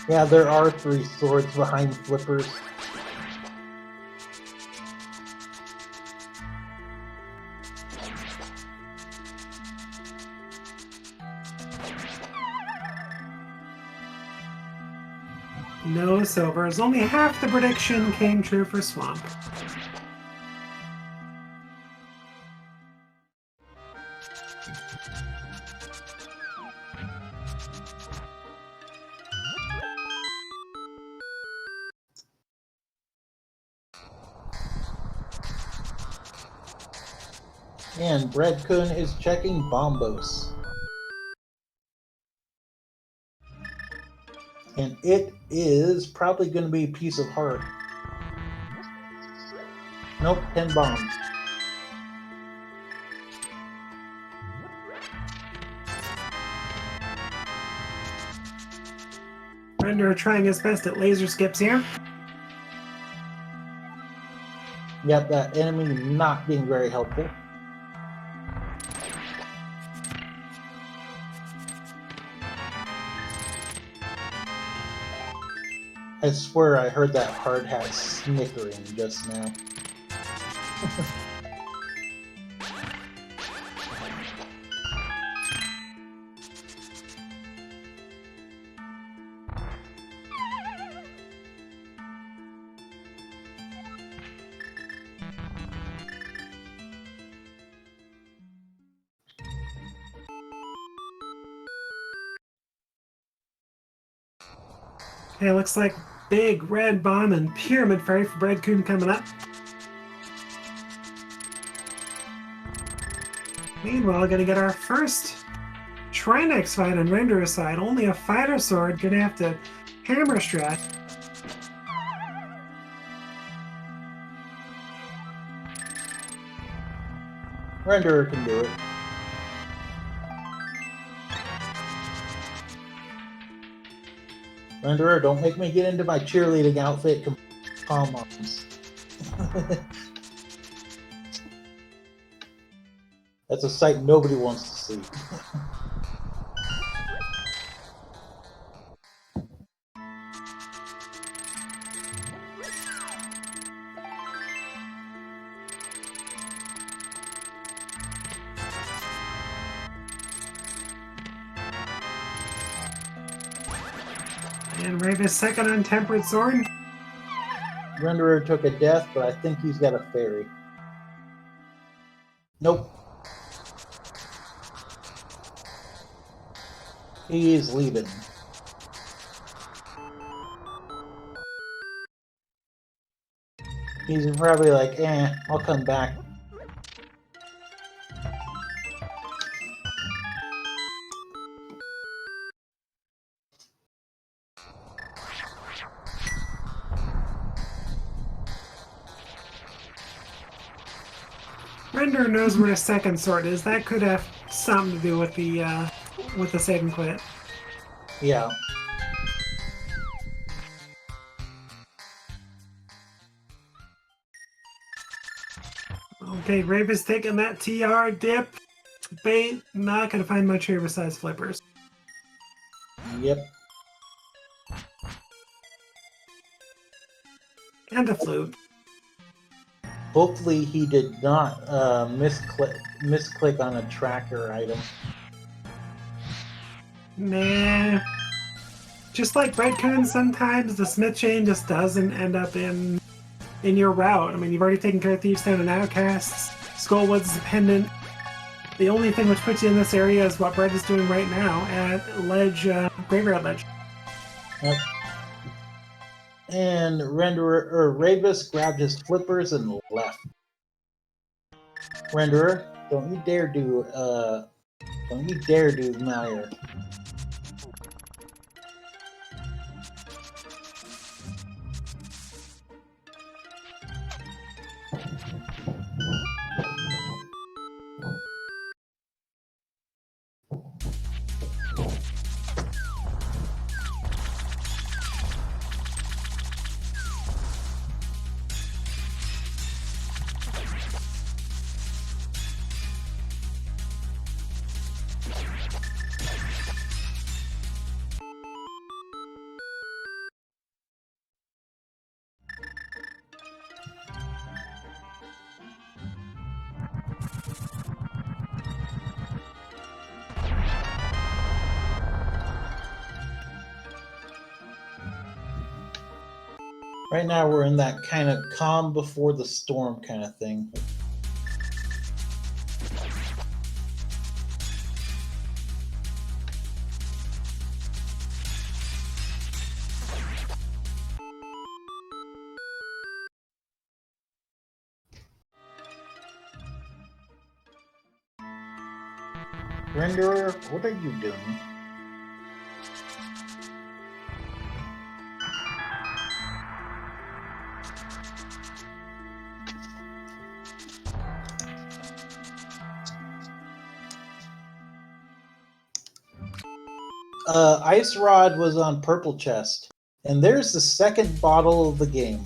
Yeah, there are 3 swords behind Flippers. No silvers. Only half the prediction came true for Swamp. And Breadcoon is checking Bombos. And it is probably going to be a piece of heart. Nope, 10 bombs. Render trying his best at laser skips here. Yep, that enemy not being very helpful. I swear I heard that hard hat snickering just now. Okay, looks like big red bomb and pyramid fairy for Breadcoon coming up. Meanwhile, gonna get our first Trinex fight on Renderer's side. Only a fighter sword, gonna have to hammer strat. Renderer can do it. Renderer, don't make me get into my cheerleading outfit. Pom moms. That's a sight nobody wants to see. And Ravis second on Tempered Sword. Renderer took a death, but I think he's got a fairy. Nope. He's leaving. He's probably like, I'll come back. Renderer knows where his second sword is. That could have something to do with the save and quit. Yeah. Okay, Ravis taking that TR dip. Bait, not gonna find much here besides flippers. Yep. And a flute. Hopefully he did not misclick on a tracker item. Nah. Just like Breadcoon, sometimes the Smith chain just doesn't end up in your route. I mean, you've already taken care of Thieves' Town and Outcasts. Skullwood's dependent. The only thing which puts you in this area is what Bread is doing right now at Graveyard Ledge. Yep. And Ravis grabbed his flippers and left. Renderer, don't you dare do Mallier. Right now we're in that kind of calm before the storm kind of thing. Renderer, what are you doing? Ice Rod was on purple chest, and there's the second bottle of the game.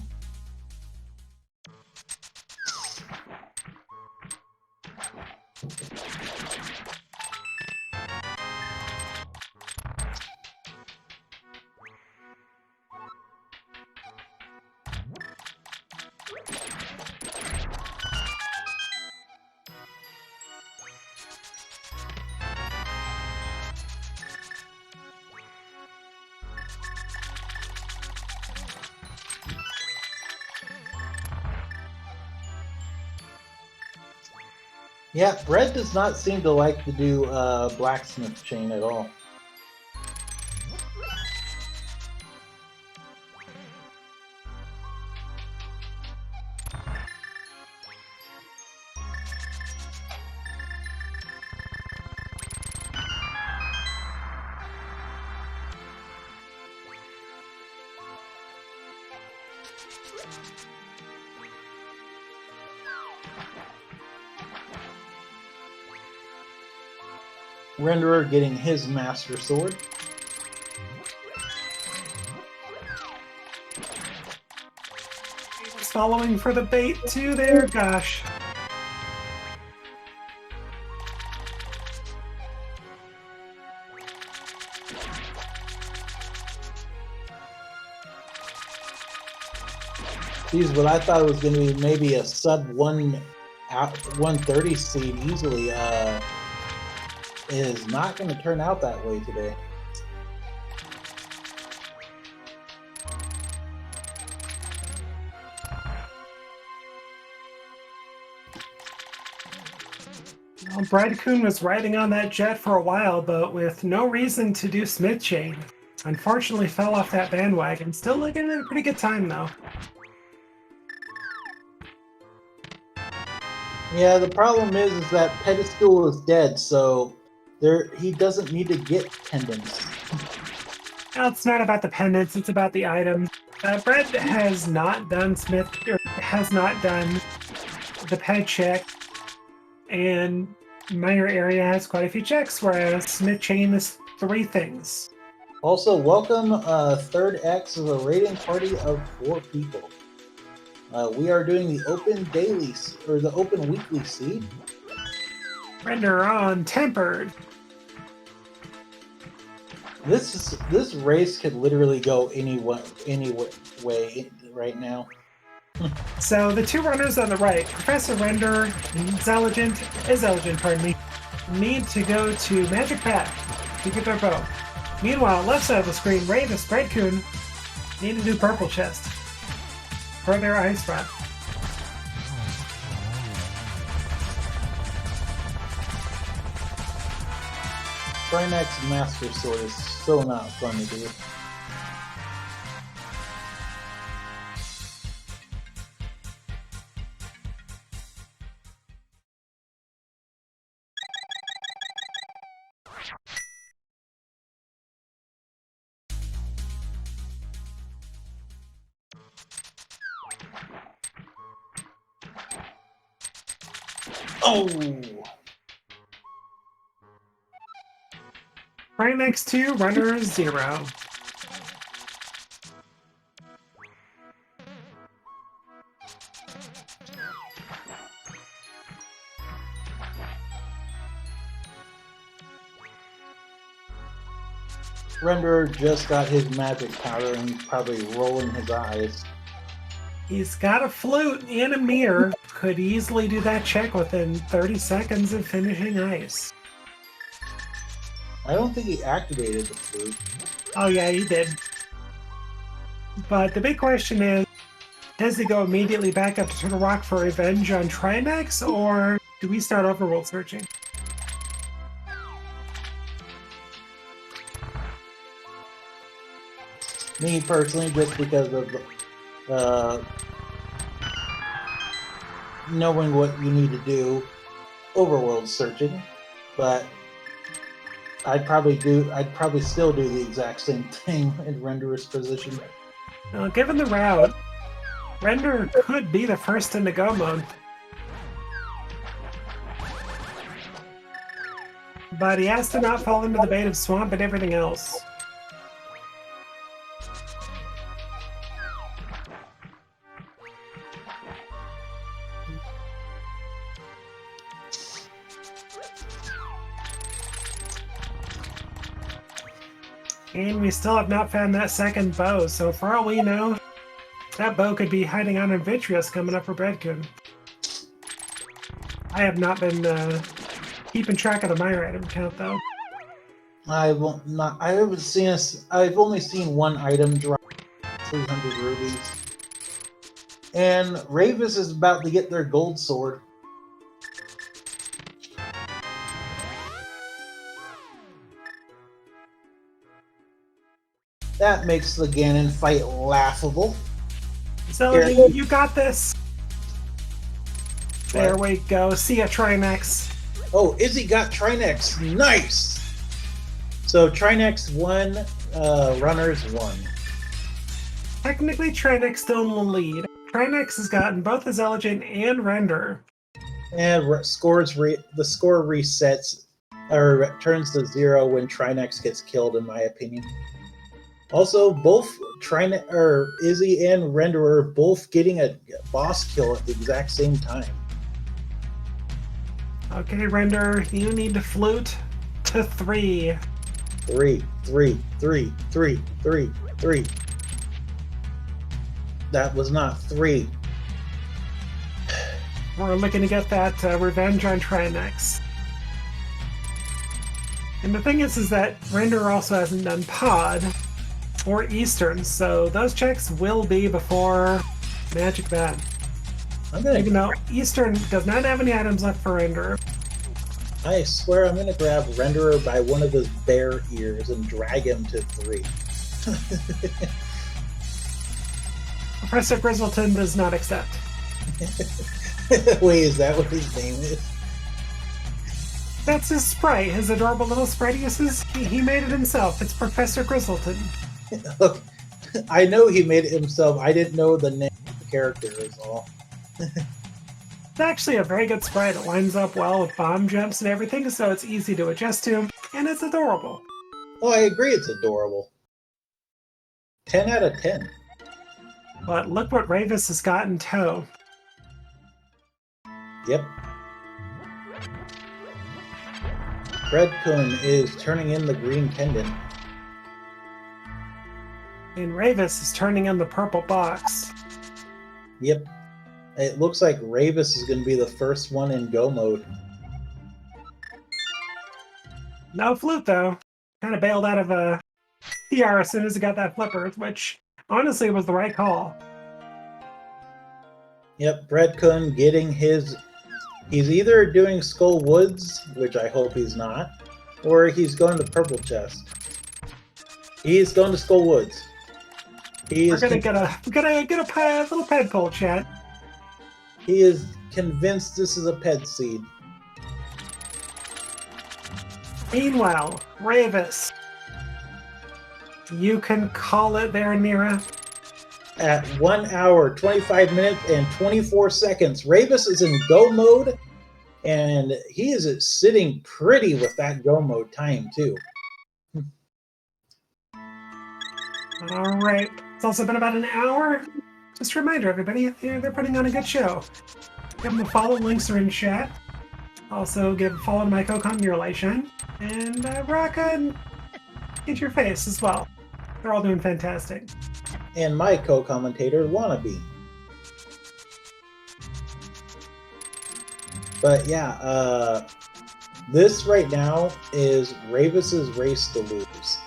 Yeah, Brett does not seem to like to do blacksmith chain at all. Renderer getting his Master Sword. He's following for the bait too there, gosh. Geez, what I thought was going to be maybe a sub 130 seed easily is not going to turn out that way today. Well, Breadcoon was riding on that jet for a while, but with no reason to do Smith Chain. Unfortunately fell off that bandwagon. Still looking at a pretty good time though. Yeah, the problem is that Pedestal is dead, so he doesn't need to get pendants. Well, it's not about the pendants, it's about the items. Brett has not done has not done the ped check, and minor area has quite a few checks, whereas Smith Chain is 3 things. Also, welcome Third X of a raiding party of 4 people. We are doing the open daily or the open weekly seed. Render on tempered. This race could literally go any way right now. So the two runners on the right, Professor Render and Zeligent, pardon me, need to go to Magic Path to get their bow. Meanwhile, left side of the screen, Ravis, Brightcoon need to do Purple Chest for their ice rod. Trinex Master Sword is so not fun to do. Oh! Right next to runner 0. Render just got his magic powder and he's probably rolling his eyes. He's got a flute and a mirror. Could easily do that check within 30 seconds of finishing ice. I don't think he activated the flute. Oh yeah, he did. But the big question is, does he go immediately back up to Turtle Rock for revenge on Trinex, or do we start overworld searching? Me personally, just because of knowing what you need to do, overworld searching, but I'd probably still do the exact same thing in Renderer's position. Now, given the route, Render could be the first in the go mode. But he has to not fall into the bait of Swamp and everything else. And we still have not found that second bow, so for all we know, that bow could be hiding out in Vitreous coming up for Breadcoon. I have not been keeping track of the Myra item count, though. I've only seen one item drop 300 rubies. And Ravis is about to get their gold sword. That makes the Ganon fight laughable. So you got this. There we go. See ya, Trinex. Oh, Izzy got Trinex. Nice! So Trinex won, runners won. Technically, Trinex still in the lead. Trinex has gotten both his Zeligent and Render. And the score resets, or turns to 0 when Trinex gets killed, in my opinion. Also, both Izzy and Render are both getting a boss kill at the exact same time. Okay, Render, you need to flute to 3. 3, 3, 3, 3, 3, 3. That was not 3. We're looking to get that revenge on Trinex. And the thing is that Render also hasn't done Pod or Eastern, so those checks will be before Magic Bad. Even though Eastern does not have any items left for Render. I swear I'm going to grab Renderer by one of his bear ears and drag him to 3. Professor Grizzleton does not accept. Wait, is that what his name is? That's his sprite, his adorable little sprite he uses. He made it himself. It's Professor Grizzleton. Look, I know he made it himself. I didn't know the name of the character is all. It's actually a very good sprite. It lines up well with bomb jumps and everything, so it's easy to adjust to, and it's adorable. Oh, I agree it's adorable. 10 out of 10. But look what Ravis has got in tow. Yep. Breadcoon is turning in the green pendant. And Ravis is turning in the purple box. Yep. It looks like Ravis is going to be the first one in go mode. No flute, though. Kind of bailed out of a PR as soon as he got that flipper, which honestly was the right call. Yep, Breadkun getting his... He's either doing Skull Woods, which I hope he's not, or he's going to Purple Chest. He's going to Skull Woods. We're gonna get a little ped poll, chat. He is convinced this is a ped seed. Meanwhile, Ravis, you can call it there, Nira. At 1 hour, 25 minutes, and 24 seconds, Ravis is in go mode, and he is sitting pretty with that go mode time, too. All right. It's also been about an hour. Just a reminder, everybody, they're putting on a good show. Give them a follow. Links are in chat. Also, give a follow to my co-con Muralation. And Raka and Get Your Face as well. They're all doing fantastic. And my co-commentator, Wannabe. But yeah, this right now is Ravis's race to lose.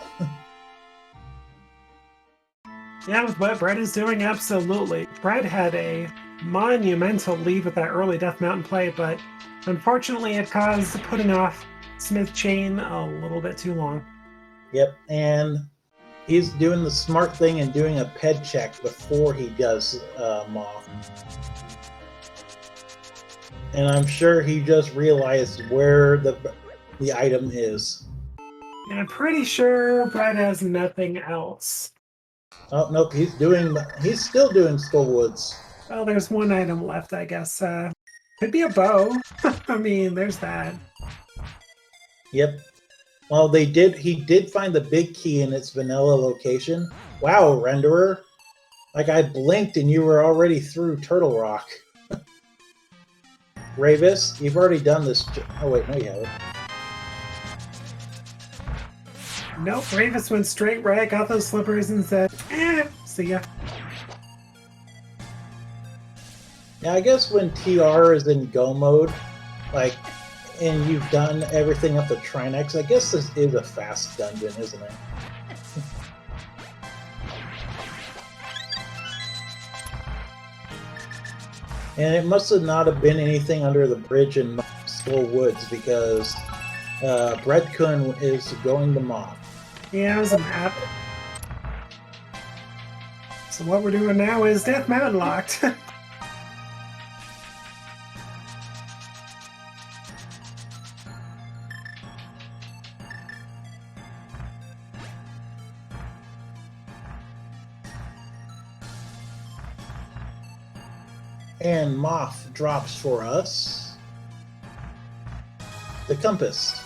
Yeah, with what Brett is doing, absolutely. Brett had a monumental lead with that early Death Mountain play, but unfortunately it caused putting off Smith Chain a little bit too long. Yep, and he's doing the smart thing and doing a ped check before he does Moth. And I'm sure he just realized where the item is. And I'm pretty sure Brett has nothing else. Oh, nope, he's still doing Skullwoods. Well, there's one item left, I guess. Could be a bow. I mean, there's that. Yep. Well, he did find the big key in its vanilla location. Wow, Renderer. Like, I blinked and you were already through Turtle Rock. Ravis, you've already done this. Oh, wait, no, you haven't. Nope, Ravis went straight right, got those slippers, and said, see ya. Yeah, I guess when TR is in go mode, like, and you've done everything up to Trinex, I guess this is a fast dungeon, isn't it? And it must have not have been anything under the bridge in Skull Woods, because Breadkun is going to Moth. Yeah, it was a map. So what we're doing now is Death Mountain locked. And Moth drops for us the compass.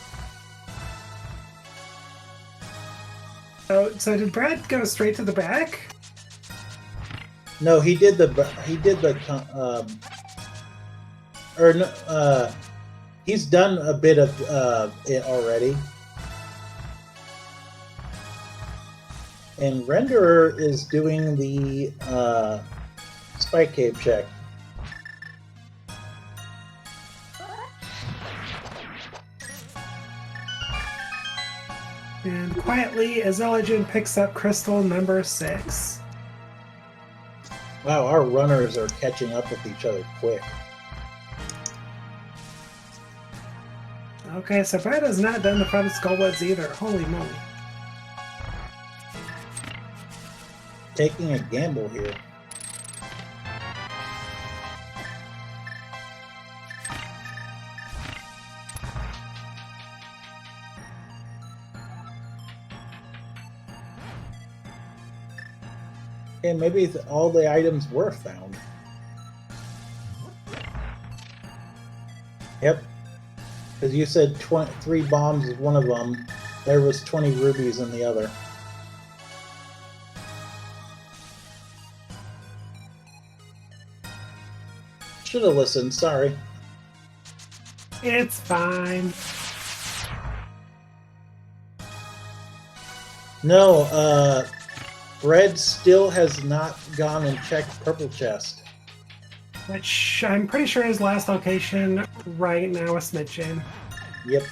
So did Brad go straight to the back? No, he's done a bit of it already. And Renderer is doing the Spike Cave check. And quietly, Azelagen picks up crystal number 6. Wow, our runners are catching up with each other quick. Okay, so Brad has not done the front of Skullwoods either. Holy moly. Taking a gamble here. And maybe all the items were found. Yep. Because you said 3 bombs is one of them. There was 20 rubies in the other. Should have listened, sorry. It's fine. No, Bread still has not gone and checked Purple Chest. which I'm pretty sure his last location right now is Smidgen. Yep.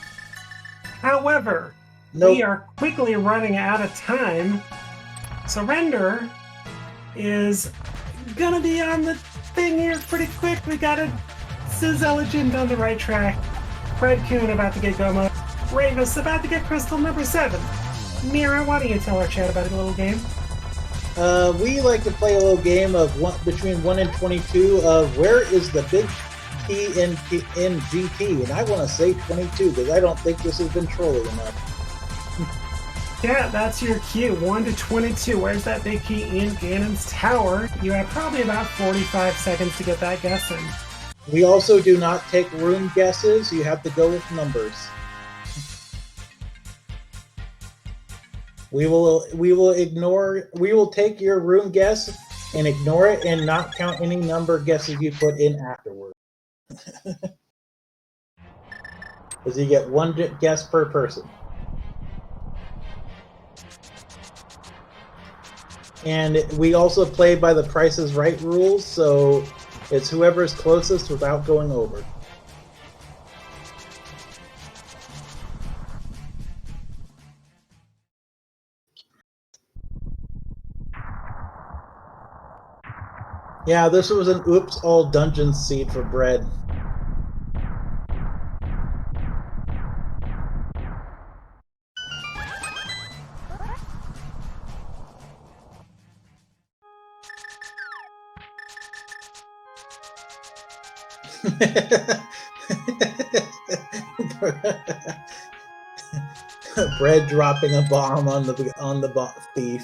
However, we are quickly running out of time, so Render is gonna be on the thing here pretty quick. We got a Sizzlegent on the right track. Fred Kuhn about to get Gomo. Ravis about to get Crystal number 7. Mira, why don't you tell our chat about a little game? We like to play a little game of between 1 and 22 of where is the big T in GT, and I want to say 22 because I don't think this has been trolling enough. Yeah, that's your cue. 1 to 22. Where's that big key in Ganon's tower? You have probably about 45 seconds to get that guess in. We also do not take room guesses. You have to go with numbers. We will take your room guess and ignore it and not count any number guesses you put in afterward. Because you get one guess per person. And we also play by the Price is Right rules, so it's whoever's closest without going over. Yeah, this was an oops all dungeon seed for bread. Bread dropping a bomb on the thief.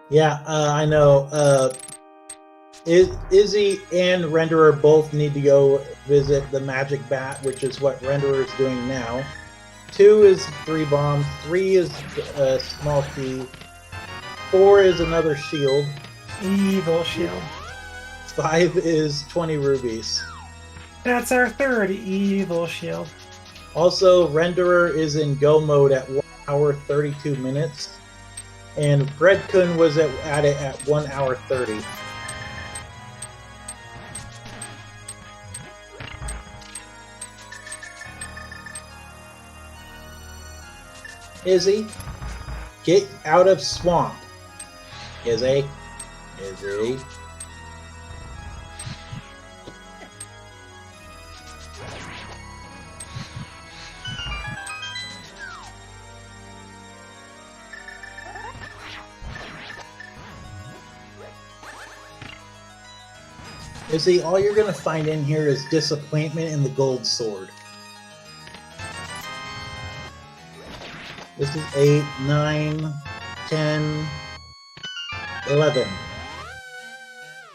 Yeah, I know. Izzy and Renderer both need to go visit the Magic Bat, which is what Renderer is doing now. 2 is 3 bombs. 3 is a small key. 4 is another shield. Evil shield. 5 is 20 rubies. That's our 3rd evil shield. Also, Renderer is in go mode at 1 hour 32 minutes. And Breadkun was at it at 1 hour 30. Izzy, get out of swamp. Izzy. Izzy, all you're going to find in here is disappointment in the gold sword. This is 8, 9, 10, 11.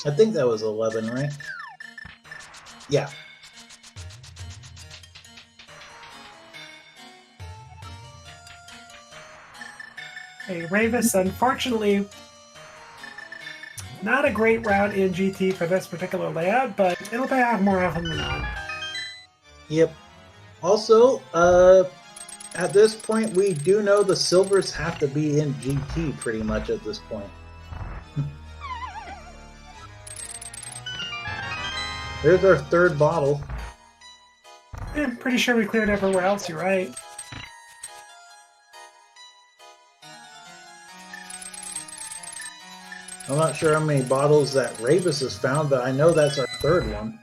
I think that was 11, right? Yeah. Hey, Ravis, unfortunately, not a great route in GT for this particular layout, but it'll pay off more often than not. Yep. Also, at this point, we do know the silvers have to be in GT pretty much at this point. There's our 3rd bottle. Yeah, I'm pretty sure we cleared everywhere else, you're right. I'm not sure how many bottles that Ravis has found, but I know that's our 3rd one.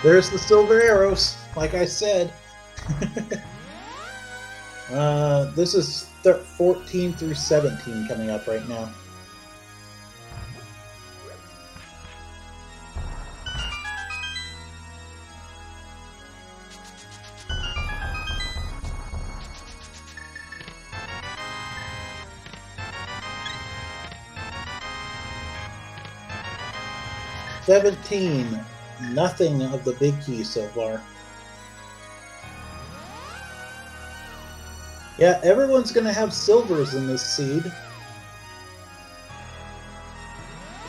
There's the silver arrows, like I said. This is 14 through 17 coming up right now. $17. Nothing of the big key so far. Yeah, everyone's gonna have silvers in this seed.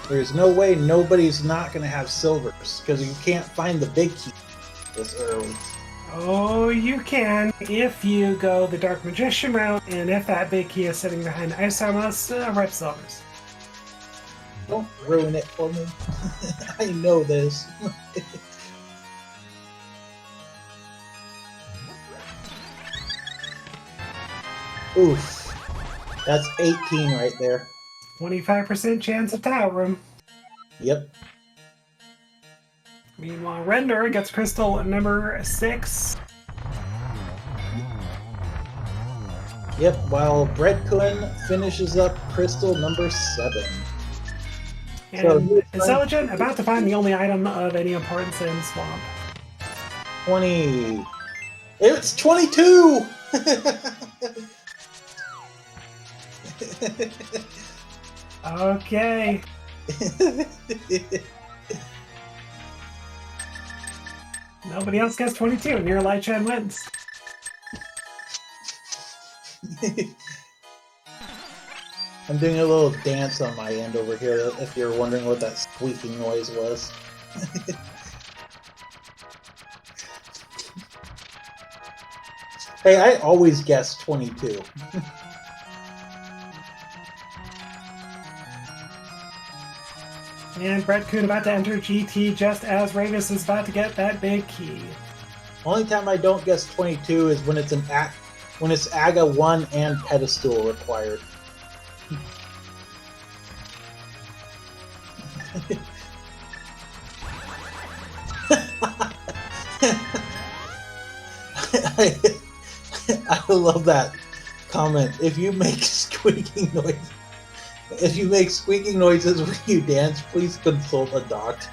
There's no way nobody's not gonna have silvers, because you can't find the big key this early. Oh, you can if you go the Dark Magician route, and if that big key is sitting behind Ice Armos, red silvers. Don't ruin it for me. I know this. Oof. That's 18 right there. 25% chance of tile room. Yep. Meanwhile, Render gets crystal number 6. Yep, while Breadcoin finishes up crystal number 7. And So, Intelligent about to find the only item of any importance in Swamp. 20. It's 22! Okay. Nobody else gets 22. Near Light Shed wins. I'm doing a little dance on my end over here, if you're wondering what that squeaking noise was. Hey, I always guess 22. And Brett Kuhn about to enter GT just as Ravis is about to get that big key. Only time I don't guess 22 is when it's when it's AGA 1 and pedestal required. I love that comment. If you make squeaking noises when you dance, please consult a doctor.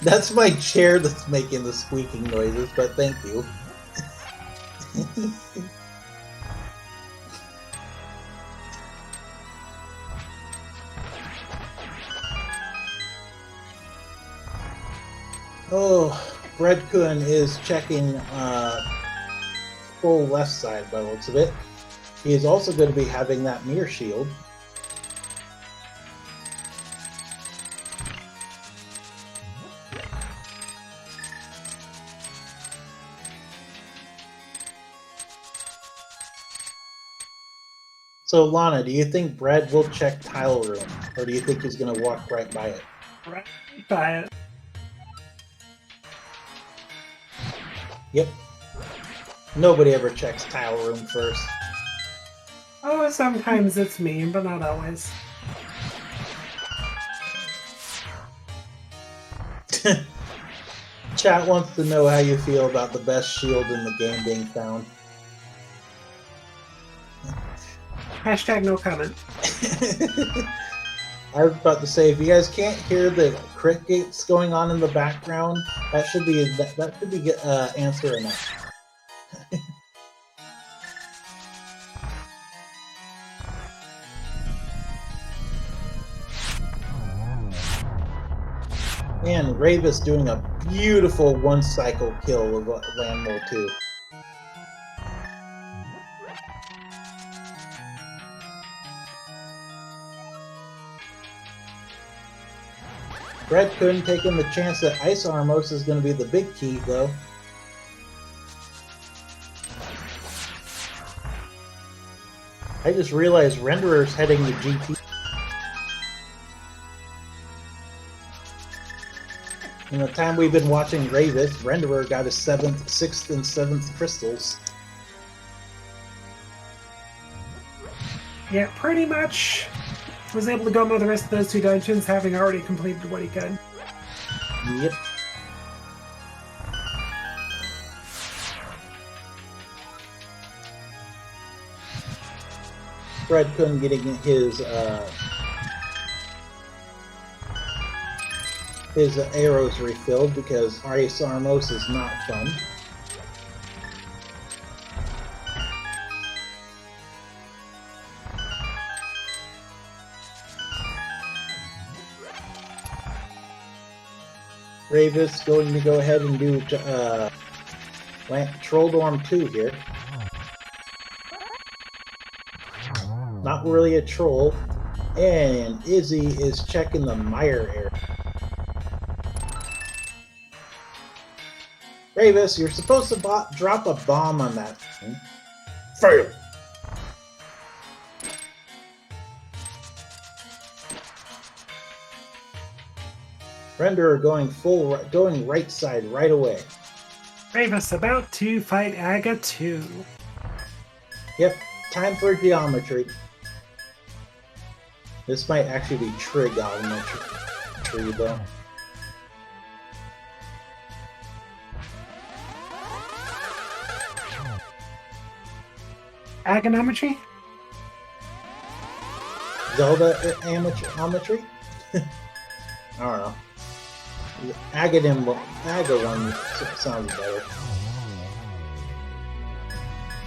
That's my chair that's making the squeaking noises, but thank you. Oh, Breadcoin is checking full left side by the looks of it. He is also going to be having that mirror shield. So, Lana, do you think Brad will check tile room, or do you think he's going to walk right by it? Right by it. Yep. Nobody ever checks tile room first. Oh, sometimes it's me, but not always. Chat wants to know how you feel about the best shield in the game being found. Hashtag no comment. I was about to say, if you guys can't hear the crit gates going on in the background, that should be answer enough. And Ravis doing a beautiful one-cycle kill with Landmole 2. Brett couldn't take in the chance that Ice Armos is going to be the big key, though. I just realized Renderer's heading to GT. In the time we've been watching Ravis, Renderer got his 7th, 6th, and 7th crystals. Yeah, pretty much was able to go with the rest of those 2 dungeons, having already completed what he could. Yep. Fred couldn't getting his arrows refilled because Ice Armos is not fun. Ravis going to go ahead and do Troll Dorm 2 here. Not really a troll. And Izzy is checking the mire area. Ravis, you're supposed to drop a bomb on that thing. Fail! Renderer going right side right away. Ravis about to fight Aga 2. Yep, time for geometry. This might actually be trigonometry though. Agonometry? Zelda geometry? I don't know. Aga one sounds better.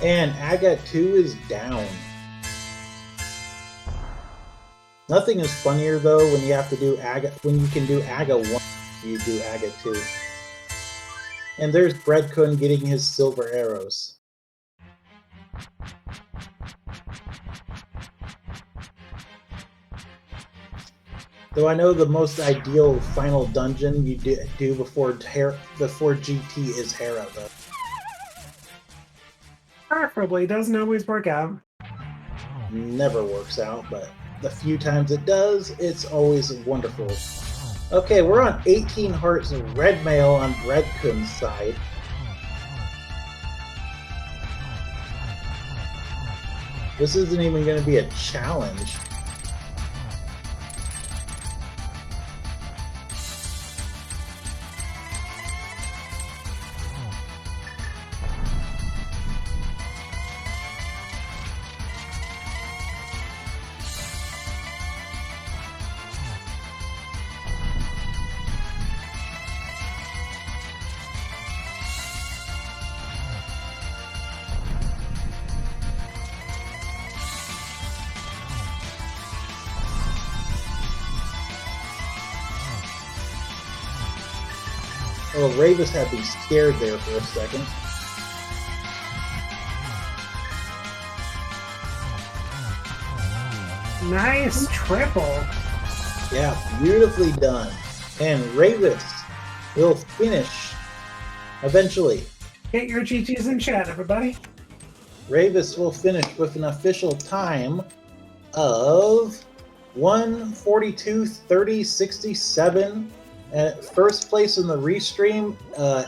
And Aga 2 is down. Nothing is funnier though when you have to do when you can do Aga 1, you do Aga 2. And there's Breadkun getting his silver arrows. Though I know the most ideal final dungeon you do before GT is Hera, though. Preferably, doesn't always work out. Never works out, but the few times it does, it's always wonderful. Okay, we're on 18 hearts and red mail on Breadkun's side. This isn't even going to be a challenge. Oh, Ravis had me scared there for a second. Nice triple. Yeah, beautifully done. And Ravis will finish eventually. Get your GGs in chat, everybody. Ravis will finish with an official time of 1:42:30:67. First place in the restream,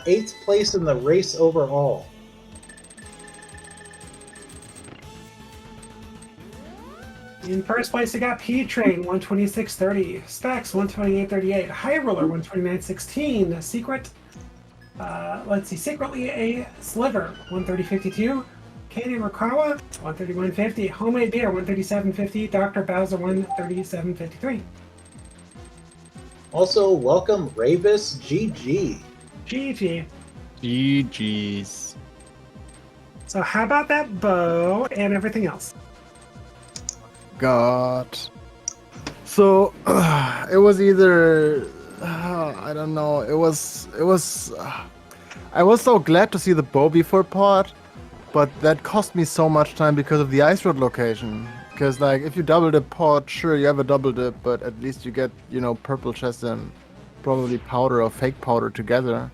8th place in the race overall. In first place, you got P-Train, 126.30. Specs, 128.38. High Roller, 129.16. Secret, let's see, Secretly a Sliver, 130.52. Katie Rakawa, 131.50. Homemade Beer, 137.50. Dr. Bowser, 137.53. Also, welcome Ravis GG. GG. GG's. So how about that bow and everything else? God. So it was either I don't know. It was. I was so glad to see the bow before part, but that cost me so much time because of the ice road location. Because like if you double dip pot, sure you have a double dip, but at least you get purple chest and probably powder or fake powder together.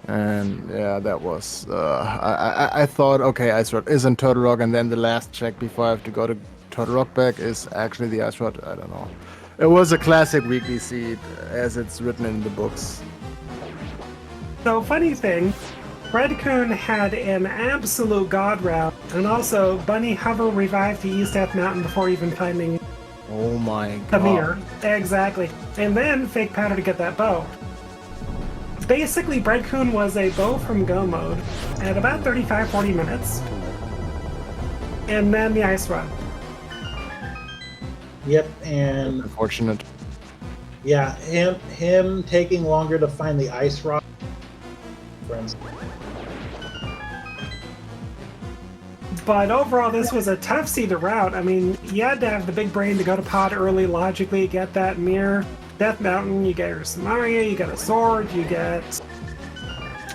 And yeah, that was I thought, okay, ice rod is in Turtle Rock, and then the last check before I have to go to Turtle Rock back is actually the ice rod. I don't know. It was a classic weekly seed as it's written in the books. So funny thing, Breadkun had an absolute god route, and also Bunny Hover revived the East F Mountain before even finding Oh my the god. mirror. Exactly. And then fake powder to get that bow. Basically, Breadkun was a bow from go mode at about 35-40 minutes. And then the ice run. Yep, and Unfortunate. yeah, him taking longer to find the ice rock. Friends. But overall, this was a tough seeded route. I mean, you had to have the big brain to go to pod early, logically get that mirror. Death Mountain, you get your Samaria, you get a sword, you get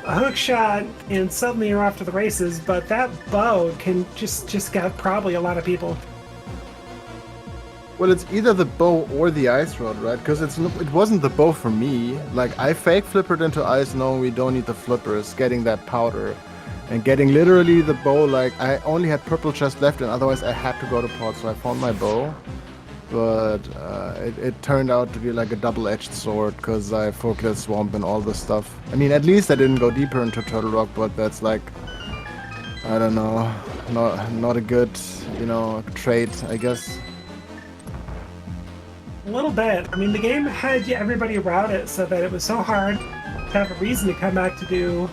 a hook shot and suddenly you're off to the races, but that bow can just got probably a lot of people. Well, it's either the bow or the ice rod, right? Because it wasn't the bow for me. Like, I fake flippered into ice knowing we don't need the flippers, getting that powder, and getting literally the bow. Like, I only had purple chest left, and otherwise I had to go to pot, so I found my bow. But it turned out to be like a double-edged sword because I focused swamp and all this stuff. I mean, at least I didn't go deeper into Turtle Rock, but that's like, I don't know, not a good, trait, I guess. A little bit. I mean, the game had everybody route it so that it was so hard to have a reason to come back to do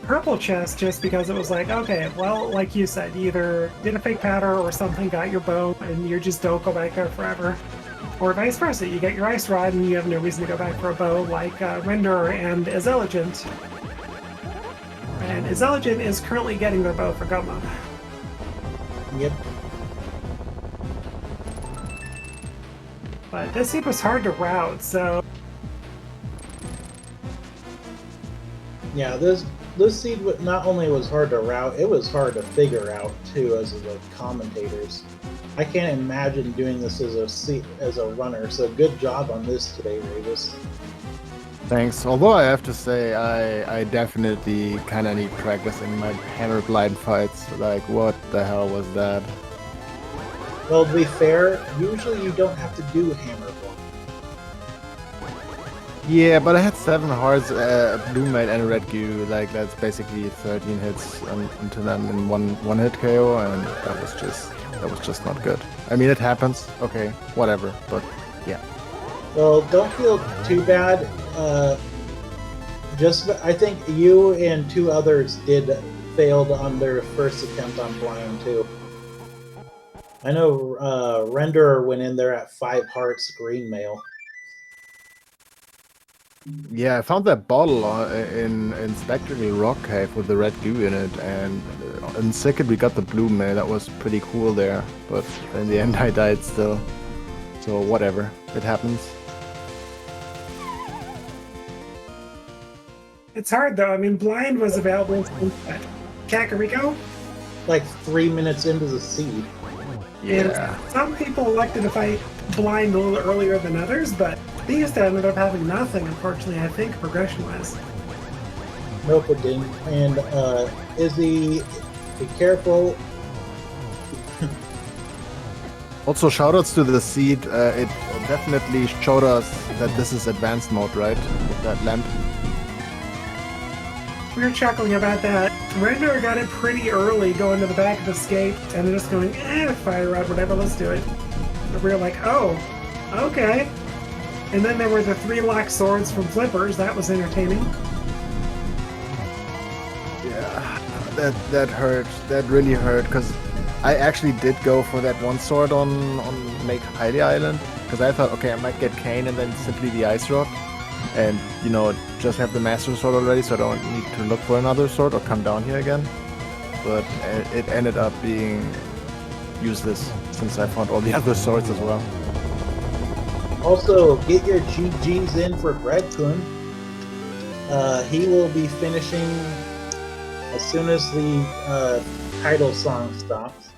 purple chest just because it was like, okay, well, like you said, you either did a fake powder or something, got your bow, and you just don't go back there forever. Or vice versa, you get your ice rod and you have no reason to go back for a bow, like Render and Izelligent. And Izelligent is currently getting their bow for go mode. Yep. But this seed was hard to route, so... Yeah, this seed not only was hard to route, it was hard to figure out too as the commentators. I can't imagine doing this as a runner, so good job on this today, Ravis. Thanks. Although I have to say, I definitely kind of need practice in my hammer blind fights. Like, what the hell was that? Well, to be fair, usually you don't have to do hammer blind. Yeah, but I had 7 hearts, blue mate, and a red goo. Like, that's basically 13 hits into them in one hit KO, and that was just not good. I mean, it happens. Okay, whatever. But yeah. Well, don't feel too bad. I think you and 2 others failed on their first attempt on blind too. I know Renderer went in there at 5 hearts green mail. Yeah, I found that bottle in Spectacle Rock Cave with the red goo in it, and in second we got the blue mail. That was pretty cool there, but in the end I died still. So whatever, it happens. It's hard though. I mean, blind was available in Kakariko. Like 3 minutes into the seed. Yeah. And some people elected to fight blind a little earlier than others, but these ended up having nothing, unfortunately, I think, progression-wise. Nope, it didn't. And Izzy, be careful. Also, shoutouts to the seed. It definitely showed us that this is advanced mode, right? With that lamp. We were chuckling about that. Render got it pretty early going to the back of the skate and just going, fire rod, whatever, let's do it. And we were like, oh, okay. And then there were the 3 lock swords from Flippers. That was entertaining. Yeah, that hurt. That really hurt, because I actually did go for that one sword on Lake Hylia Island, because I thought, okay, I might get Kane and then simply the Ice Rod. And, just have the Master Sword already, so I don't need to look for another sword or come down here again. But it ended up being useless, since I found all the other swords as well. Also, get your GGs in for Breadkun. He will be finishing as soon as the title song stops.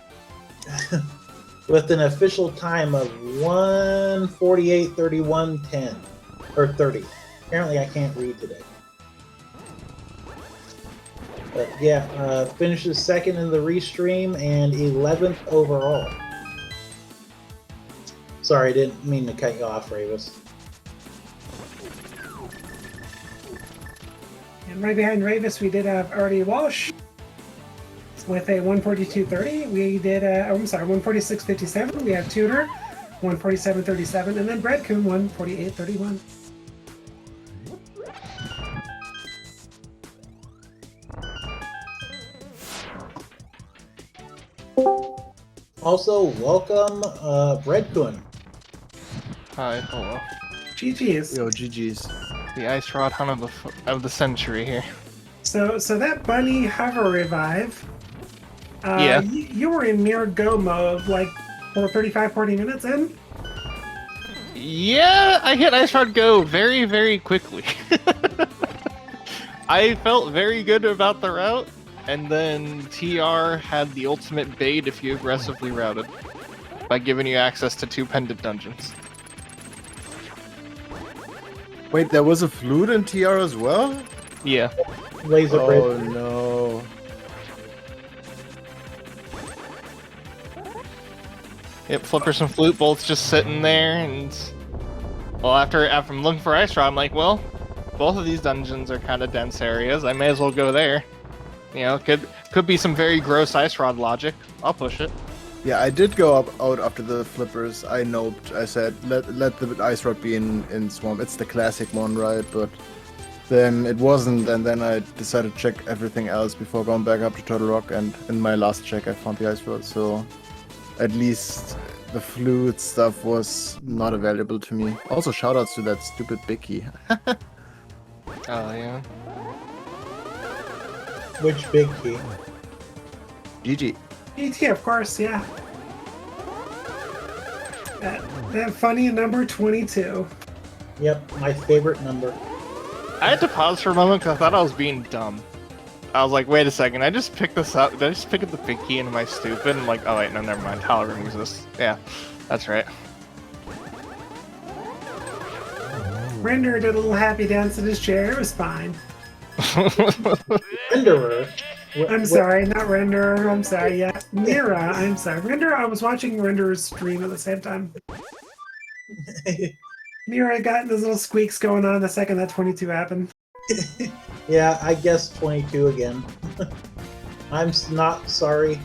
With an official time of 1:48:31:10. Or 30. Apparently I can't read today. But yeah, finishes second in the restream and 11th overall. Sorry, I didn't mean to cut you off, Ravis. And right behind Ravis, we did have Artie Walsh with a 142.30. We did, 146.57. We have Tudor, 147.37, and then Breadcoon, 148.31. Also, welcome, Breadcoon. Hi, hello. GG's. Yo, GG's. The Ice Rod Hunt of the century here. So that bunny hover revive, Yeah. you were in mere go mode, like, for 35, 40 minutes in? Yeah, I hit Ice Rod Go very, very quickly. I felt very good about the route, and then TR had the ultimate bait if you aggressively routed by giving you access to 2 pendant dungeons. Wait, there was a flute in TR as well? Yeah. Laser Oh bridge. no. Yep, Flippers and Flute both just sitting there, and well, after I'm looking for Ice Rod, I'm like, well, both of these dungeons are kind of dense areas. I may as well go there. You know, could be some very gross Ice Rod logic. I'll push it. Yeah, I did go out after the flippers. I noped. I said, let the ice rod be in swamp. It's the classic one, right? But then it wasn't, and then I decided to check everything else before going back up to Turtle Rock. And in my last check, I found the ice rod. So at least the flute stuff was not available to me. Also, shoutouts to that stupid Bicky. Oh yeah. Which big key? GG. GT, of course, yeah. That funny number 22. Yep, my favorite number. I had to pause for a moment because I thought I was being dumb. I was like, wait a second, I just picked this up. Did I just pick up the big key and am I stupid? I'm like, oh wait, no, never mind. Tyler removes this. Yeah, that's right. Render did a little happy dance in his chair. It was fine. Renderer. I'm sorry, not Renderer. I'm sorry, yeah. Mira, I'm sorry. Renderer, I was watching Renderer's stream at the same time. Mira got those little squeaks going on the second that 22 happened. Yeah, I guess 22 again. I'm not sorry.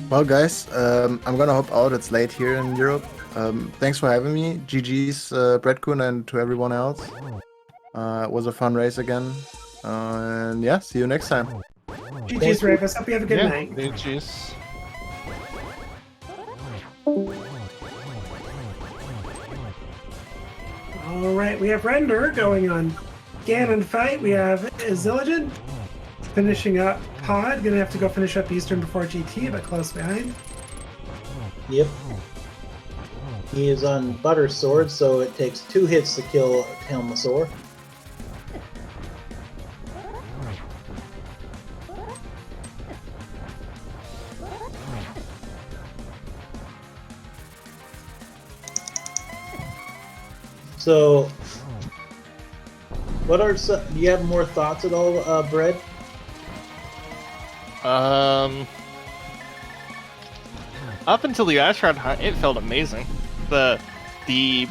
Well, guys, I'm gonna hop out. It's late here in Europe. Thanks for having me. GG's, Breadcoon, and to everyone else. It was a fun race again. And yeah, see you next time. GG's, Ravis. Hope you have a good night. GG's. Alright, we have Render going on Ganon fight. We have Zilligant finishing up Pod. Gonna have to go finish up Eastern before GT, but close behind. Yep. He is on Butter Sword, so it takes 2 hits to kill Helmasaur. So, what are some, do you have more thoughts at all, Brett? Up until the Ice Rod hunt, it felt amazing. The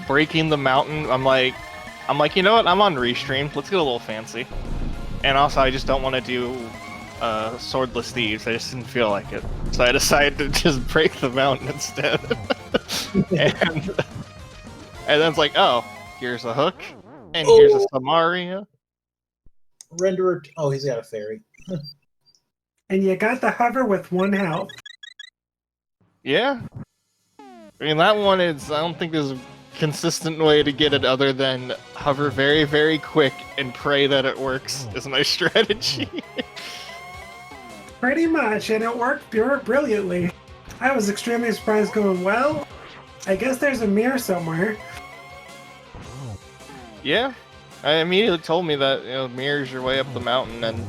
breaking the mountain, I'm like, you know what? I'm on Restream. Let's get a little fancy. And also, I just don't want to do Swordless Thieves. I just didn't feel like it, so I decided to just break the mountain instead. and then it's like, oh, here's a hook, and here's a Samaria. Renderer. Oh, he's got a fairy. And you got the hover with 1 health. Yeah. I mean, that one is, I don't think there's a consistent way to get it other than hover very, very quick and pray that it works is my strategy. Pretty much, and it worked brilliantly. I was extremely surprised going, well, I guess there's a mirror somewhere. Yeah. I immediately told me that, you know, mirrors your way up the mountain and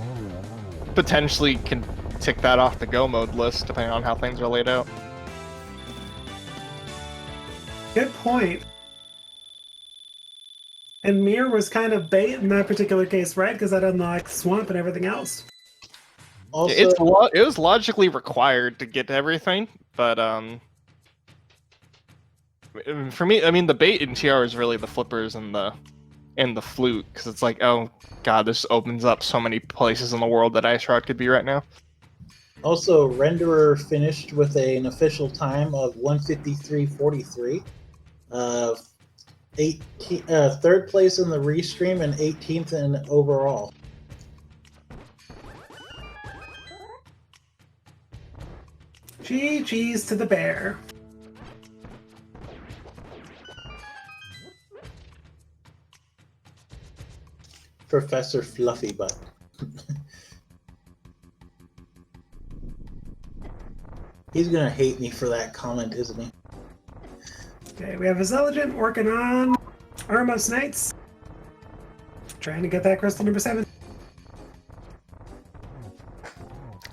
potentially can tick that off the go mode list depending on how things are laid out. Good point. And mirror was kind of bait in that particular case, right? Because that unlocked swamp and everything else. Also, It was logically required to get everything, but for me, I mean, the bait in TR is really the flippers and the flute, because it's like, oh god, this opens up so many places in the world that Ice Rod could be right now. Also, Renderer finished with an official time of 1:53.43. 3rd place in the restream and 18th in overall. GG's to the bear. Professor Fluffy Butt. He's gonna hate me for that comment, isn't he? Okay, we have a Zilligant working on Armos Knights. Trying to get that crystal number 7.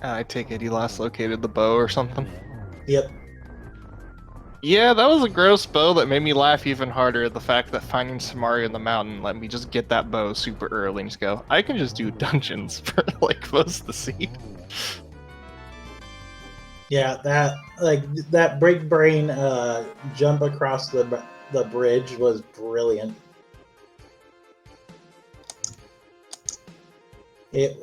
I take it he last located the bow or something. Yep. Yeah, that was a gross bow that made me laugh even harder at the fact that finding Samaria in the mountain let me just get that bow super early and just go, I can just do dungeons for like most of the seed. Yeah, that big brain jump across the bridge was brilliant. It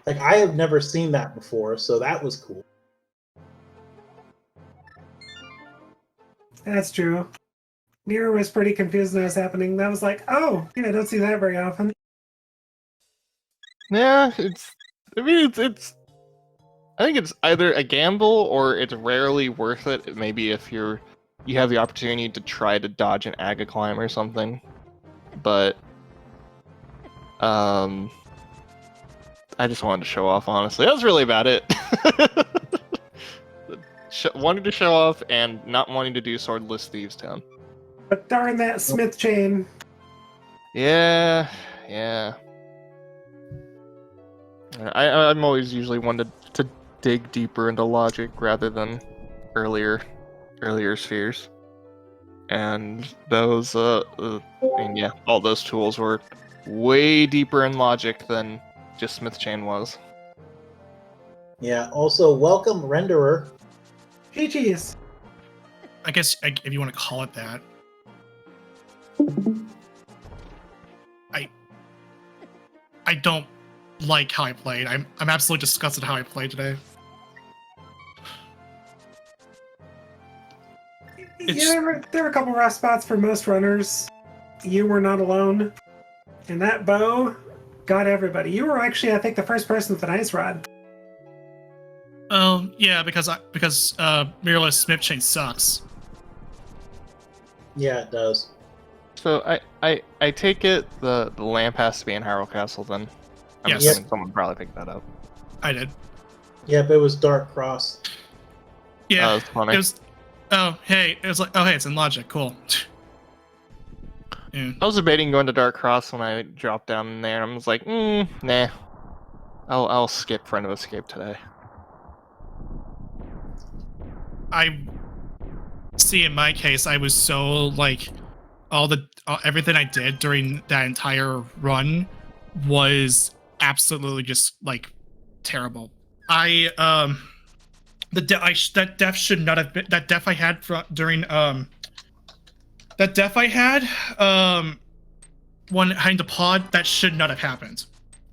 like I have never seen that before, so that was cool. That's true. Nero was pretty confused when it was happening. That was like, oh, yeah, I don't see that very often. Yeah, it's I think it's either a gamble or it's rarely worth it. Maybe if you have the opportunity to try to dodge an Aga climb or something. But I just wanted to show off, honestly. That was really about it. Wanting to show off and not wanting to do Swordless Thieves Town. But darn that Smith chain. Yeah. I'm always usually one to dig deeper into logic rather than earlier spheres. And those yeah, all those tools were way deeper in logic than just Smith chain was. Yeah. Also, welcome renderer. GG's. I guess if you want to call it that. I don't like how I played. I'm absolutely disgusted how I played today. Yeah, there were a couple rough spots for most runners. You were not alone. And that bow got everybody. You were actually, I think, the first person with an ice rod. Oh, yeah, because mirrorless Smith chain sucks. Yeah, it does. So I take it the lamp has to be in Harrow Castle then. I'm Yes. assuming someone probably picked that up. I did. Yep, it was Dark Cross. Yeah. That was funny. It was. Oh, hey. It was like, oh, hey, it's in logic. Cool. Yeah. I was debating going to Dark Cross when I dropped down there, and I was like, nah. I'll skip Friend of Escape today. See, in my case, I was so like, everything I did during that entire run was absolutely just like terrible. That death should not have been that death I had when having the pod, that should not have happened.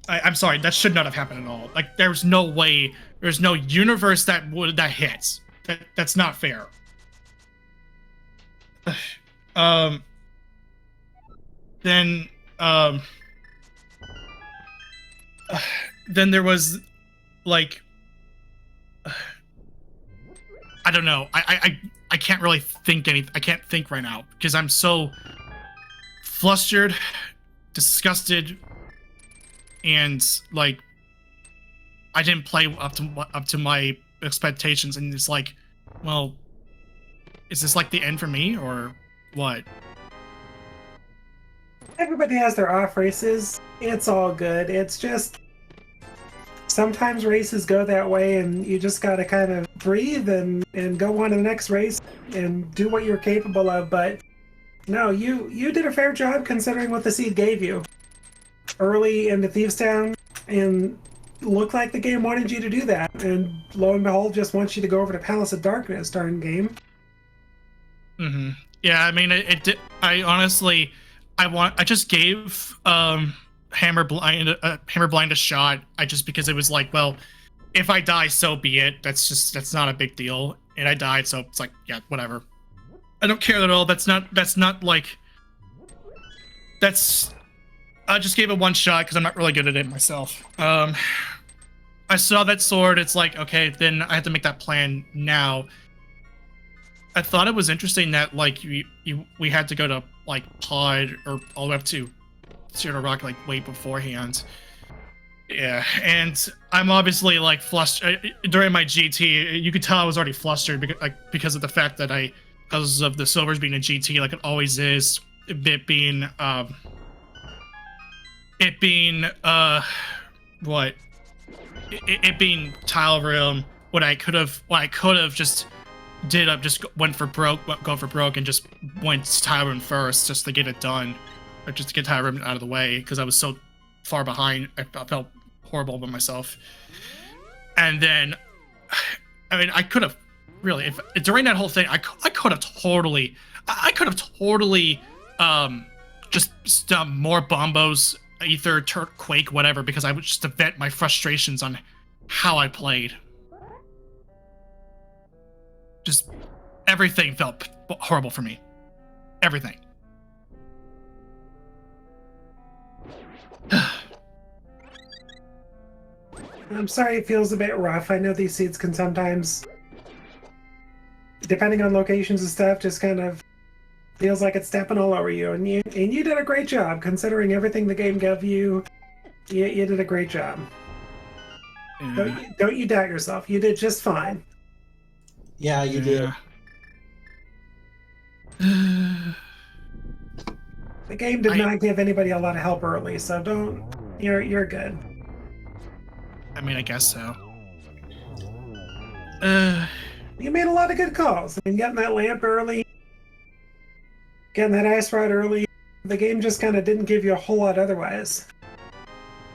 I'm sorry, that should not have happened at all. Like, there's no way, there's no universe that hits. That's not fair. Then there was like, I don't know. I can't really think anything. I can't think right now because I'm so flustered, disgusted, and like I didn't play up to my expectations, and it's like, well, is this like the end for me or what? Everybody has their off races. It's all good. It's just sometimes races go that way, and you just gotta kind of breathe and go on to the next race and do what you're capable of. But no, you did a fair job considering what the seed gave you early into Thieves Town, and looked like the game wanted you to do that. And lo and behold, just wants you to go over to Palace of Darkness darn game. Mm-hmm. Yeah, I mean, it did. I honestly, I just gave Hammer Blind a shot. Because it was like, well, if I die, so be it. That's not a big deal. And I died, so it's like, yeah, whatever. I don't care at all. That's not like. I just gave it one shot because I'm not really good at it myself. I saw that sword. It's like, okay, then I have to make that plan now. I thought it was interesting that like we had to go to like pod or all the way up to Zero Rock like way beforehand. Yeah, and I'm obviously like flustered during my GT. You could tell I was already flustered because of the fact that I because of the silvers being a GT like it always is, it being what? It being tile room, what I could have just went for broke, and just went tile room first just to get it done, or just to get tile room out of the way because I was so far behind. I felt horrible about myself. And then, I mean, I could have really, if during that whole thing, I could have totally just done more bombos, Ether, Quake, whatever, because I would just vent my frustrations on how I played. Just everything felt horrible for me. Everything. I'm sorry it feels a bit rough. I know these seeds can sometimes, depending on locations and stuff, just kind of feels like it's stepping all over you. And you did a great job considering everything the game gave you. You did a great job. Don't you doubt yourself. You did just fine. Yeah, you did. The game did not give anybody a lot of help early, so don't. You're good. I mean, I guess so. You made a lot of good calls. I mean, getting that lamp early, getting that ice rod early. The game just kind of didn't give you a whole lot otherwise.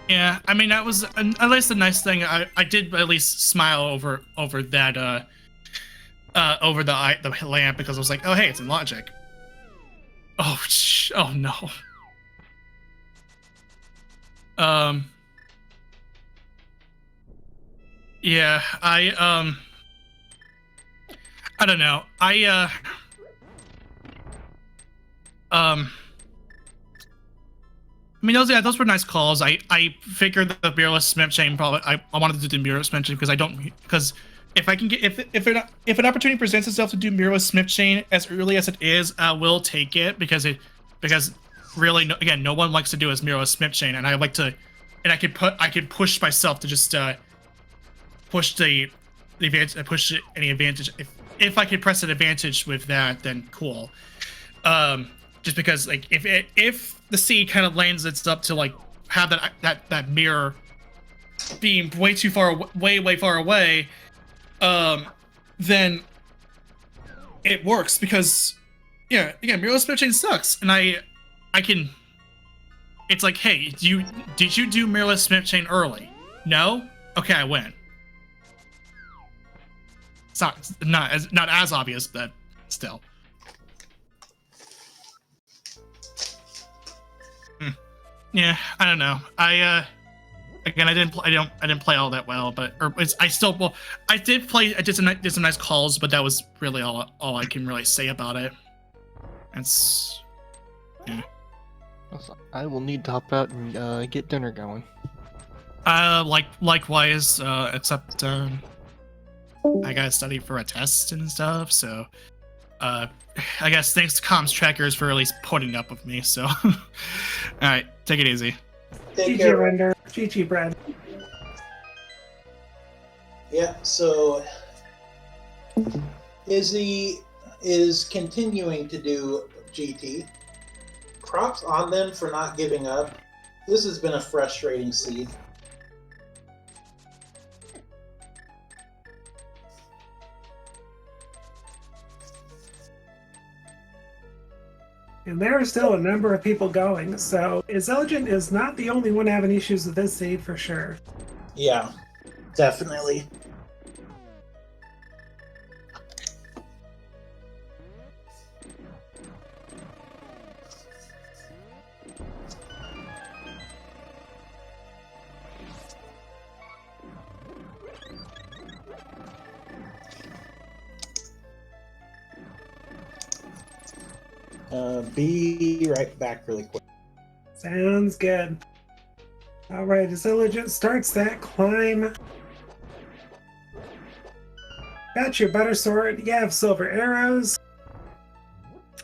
Yeah, I mean, that was at least a nice thing. I did at least smile over that over the lamp because I was like, oh hey, it's in logic. Oh no. Yeah, I don't know. I mean, those were nice calls. I figured that the mirrorless Smith chain probably I wanted to do the mirrorless Smith chain because if I can get if an opportunity presents itself to do mirrorless Smith chain as early as it is, I will take it because really no one likes to do as mirrorless Smith chain, and I like to, and I could push myself to just push the advantage, push any advantage. If I could press an advantage with that, then cool. Just because like if the C kind of lands it's up to like have that mirror being way too far way far away, then it works because again mirrorless Smith chain sucks, and I can. It's like, hey, did you do mirrorless Smith chain early? No? Okay, I win. It's not as obvious, but still. Yeah, I don't know. I didn't play all that well, but I did some nice calls, but that was really all I can really say about it. I will need to hop out and get dinner going. Likewise, except I gotta study for a test and stuff, so I guess thanks to comms trackers for at least putting up with me, so alright, take it easy. Take GG care. Render. GG Brad. Yeah, so Izzy is continuing to do GT. Props on them for not giving up. This has been a frustrating seed. And there are still a number of people going, so Iselligent is not the only one having issues with this seed for sure. Yeah, definitely. Be right back really quick. Sounds good. Alright, Iselligent starts that climb. Got your butter sword, you have silver arrows.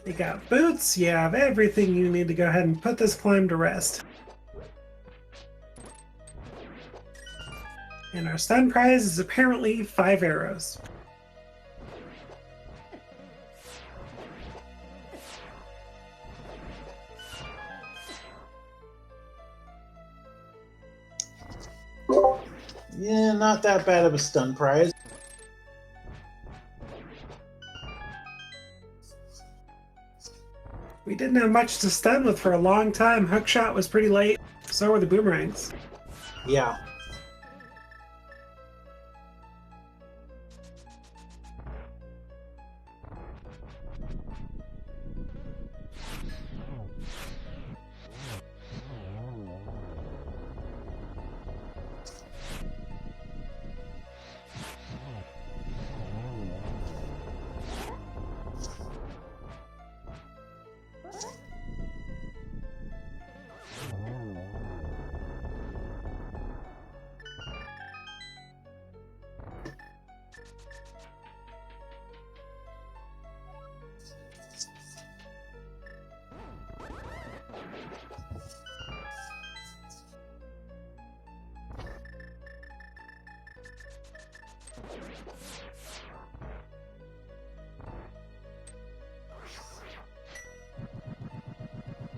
You got boots, you have everything you need to go ahead and put this climb to rest. And our stun prize is apparently 5 arrows. Yeah, not that bad of a stun prize. We didn't have much to stun with for a long time. Hookshot was pretty late. So were the boomerangs. Yeah.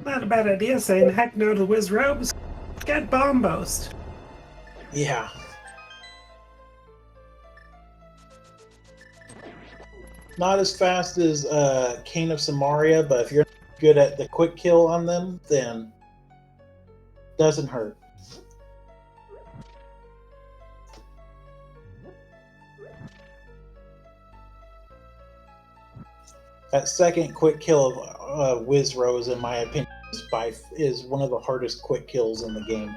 Not a bad idea saying heck no to the whiz robes. Get bomb boast. Yeah. Not as fast as Cane of Samaria, but if you're good at the quick kill on them, then doesn't hurt. That second quick kill of Wiz Rose, in my opinion, is one of the hardest quick kills in the game.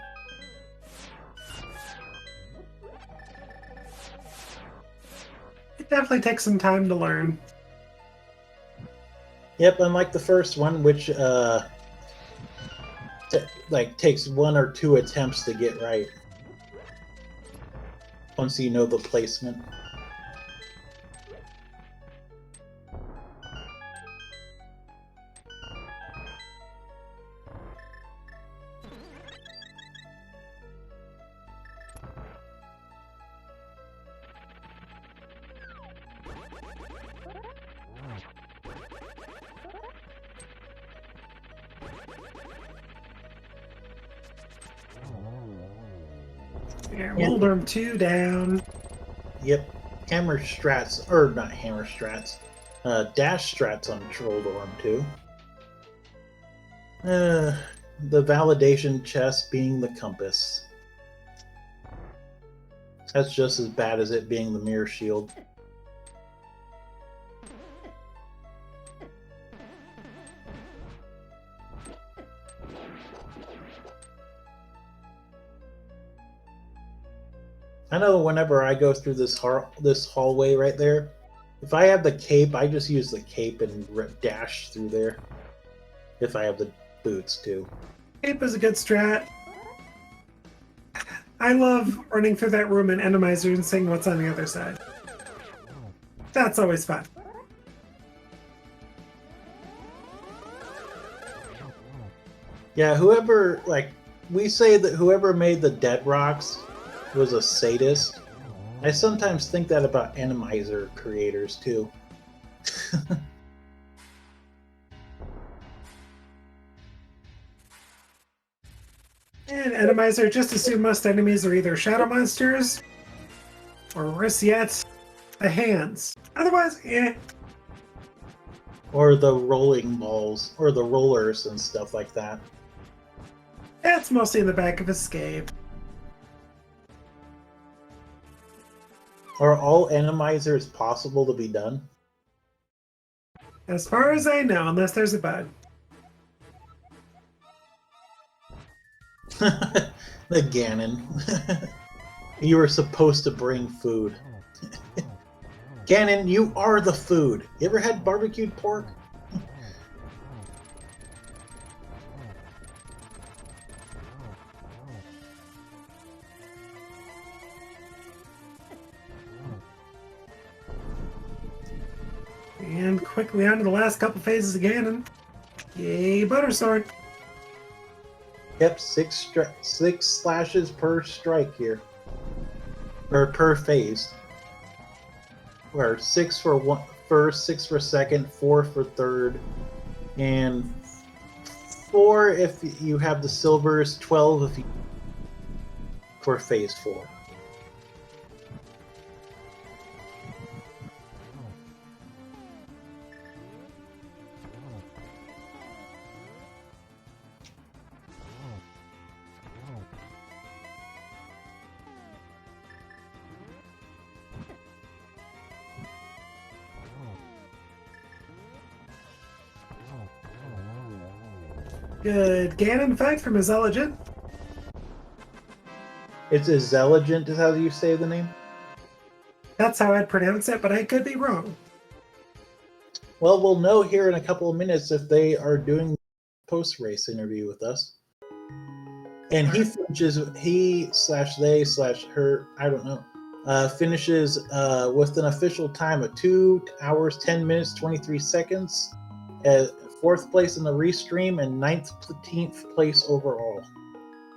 It definitely takes some time to learn. Yep, unlike the first one, which takes 1 or 2 attempts to get right. Once you know the placement. Yeah, Wildorm 2 down. Yep. Hammer strats, or not hammer strats, dash strats on Trolldorm too. The validation chest being the compass. That's just as bad as it being the mirror shield. I know whenever I go through this hallway right there, if I have the cape, I just use the cape and dash through there. If I have the boots too. Cape is a good strat. I love running through that room in Randomizer and seeing what's on the other side. That's always fun. Yeah, whoever, we say that whoever made the Dead Rocks was a sadist. I sometimes think that about Randomizer creators too. And Randomizer just assume most enemies are either shadow monsters or worse yet, the hands. Otherwise, eh. Or the rolling balls, or the rollers and stuff like that. That's mostly in the back of Escape. Are all Randomizers possible to be done? As far as I know, unless there's a bug. The Ganon. You were supposed to bring food. Ganon, you are the food. You ever had barbecued pork? And quickly on to the last couple phases of Ganon. Yay, Buttersword. Yep, six slashes per strike here. Or per phase. Or 6 for first, 6 for second, 4 for third, and 4 if you have the silvers, 12 if you for phase 4. Good Ganon fight from Intelligent. It's Intelligent is how you say the name? That's how I'd pronounce it, but I could be wrong. Well, we'll know here in a couple of minutes if they are doing post-race interview with us. And he finishes, he/they/her, I don't know, finishes with an official time of 2 hours, 10 minutes, 23 seconds, at 4th place in the restream and 19th place overall.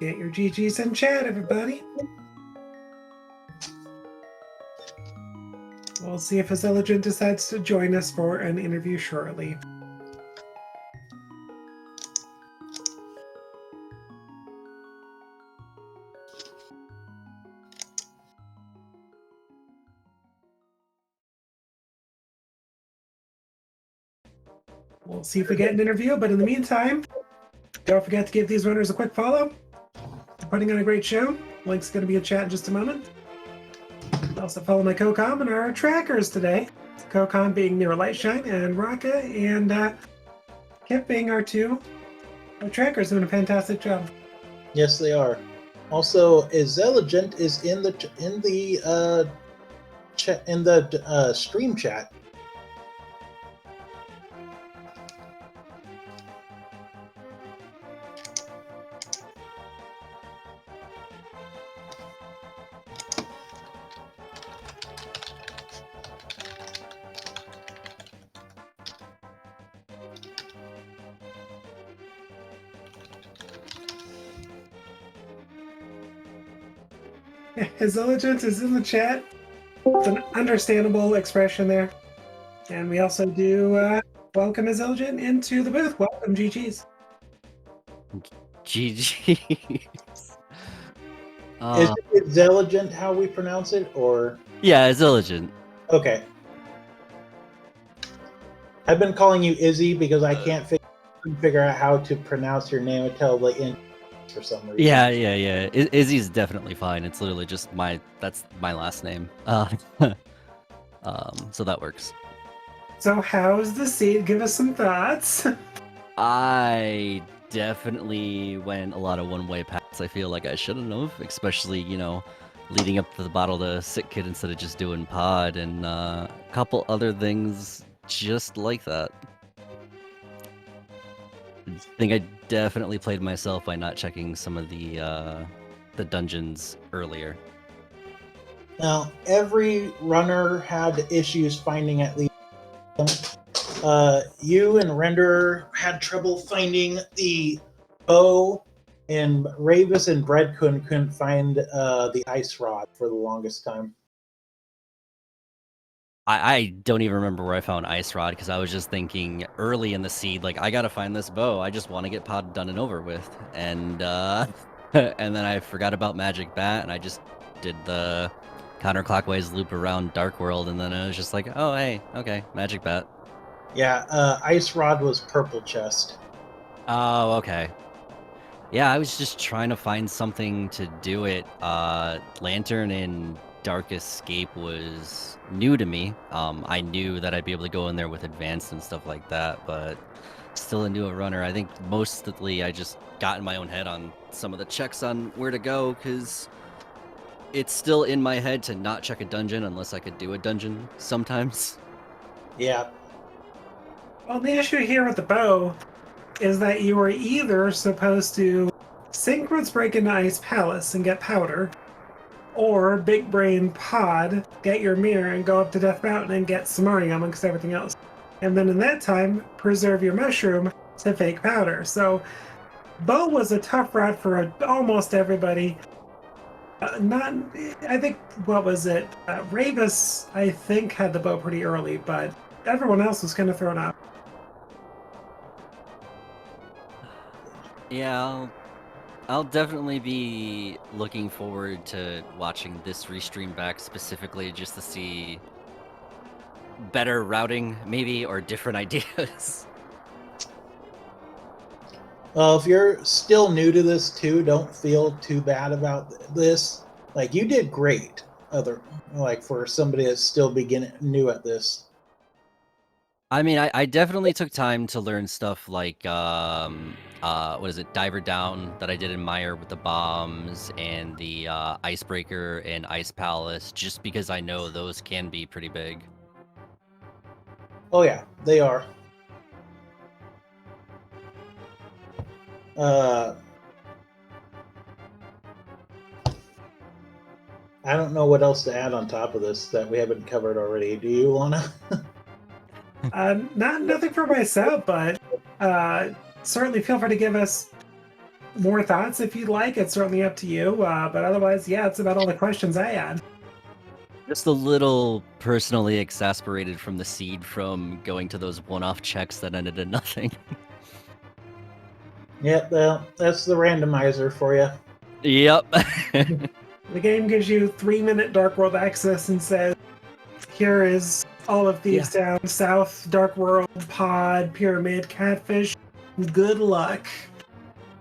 Get your GGs in chat, everybody. We'll see if Intelligent decides to join us for an interview shortly. We'll see if we get an interview, but in the meantime, don't forget to give these runners a quick follow. They're putting on a great show. Link's going to be in chat in just a moment. Also follow my co-com and our trackers today. Co-com being Nero Lightshine and Raka, and Kip being our trackers doing a fantastic job. Yes, they are. Also, Intelligent is in the stream chat. Intelligence is in the chat. It's an understandable expression there. And we also do welcome Intelligent into the booth. Welcome, GGs. GGs. Is it Intelligent how we pronounce it, or? Yeah, it's Illigent. Okay. I've been calling you Izzy because I can't figure out how to pronounce your name until the end for some reason. Yeah. Izzy's definitely fine. It's literally just that's my last name. So that works. So how's the seed? Give us some thoughts. I definitely went a lot of one-way paths. I feel like I shouldn't have, especially, leading up to the Bottle to Sick Kid instead of just doing pod, and a couple other things just like that. I think I definitely played myself by not checking some of the dungeons earlier. Now, every runner had issues finding at least you and Render had trouble finding the bow, and Ravis and Breadkun couldn't find the ice rod for the longest time. I don't even remember where I found Ice Rod, because I was just thinking early in the seed, like, I gotta find this bow. I just want to get pod done and over with. And and then I forgot about Magic Bat, and I just did the counterclockwise loop around Dark World, and then I was just like, oh, hey, okay, Magic Bat. Yeah, Ice Rod was Purple Chest. Oh, okay. Yeah, I was just trying to find something to do it. Lantern and Dark Escape was new to me. I knew that I'd be able to go in there with advanced and stuff like that, but still a newer runner. I think mostly I just got in my own head on some of the checks on where to go, because it's still in my head to not check a dungeon unless I could do a dungeon sometimes. Yeah. Well, the issue here with the bow is that you were either supposed to Synchronous break into Ice Palace and get powder, or Big Brain Pod, get your mirror and go up to Death Mountain and get Samari amongst everything else. And then in that time, preserve your mushroom to fake powder. So bow was a tough route for almost everybody. I think, what was it? Ravis, I think, had the bow pretty early, but everyone else was kind of thrown off. Yeah, I'll definitely be looking forward to watching this restream back, specifically just to see better routing, maybe, or different ideas. Well, if you're still new to this too, don't feel too bad about this. Like, you did great. For somebody that's still new at this. I mean, I definitely took time to learn stuff like what is it, Diver Down that I did in Mire with the bombs, and the Icebreaker and Ice Palace, just because I know those can be pretty big. Oh yeah, they are. I don't know what else to add on top of this that we haven't covered already. Do you, Lana? Nothing for myself, but certainly feel free to give us more thoughts if you'd like. It's certainly up to you. But otherwise, yeah, it's about all the questions I had. Just a little personally exasperated from the seed from going to those one-off checks that ended in nothing. Yeah, well, that's the randomizer for you. Yep. The game gives you 3-minute Dark World access and says, here is all of Thieves Town, South, Dark World, Pod, Pyramid, Catfish. Good luck.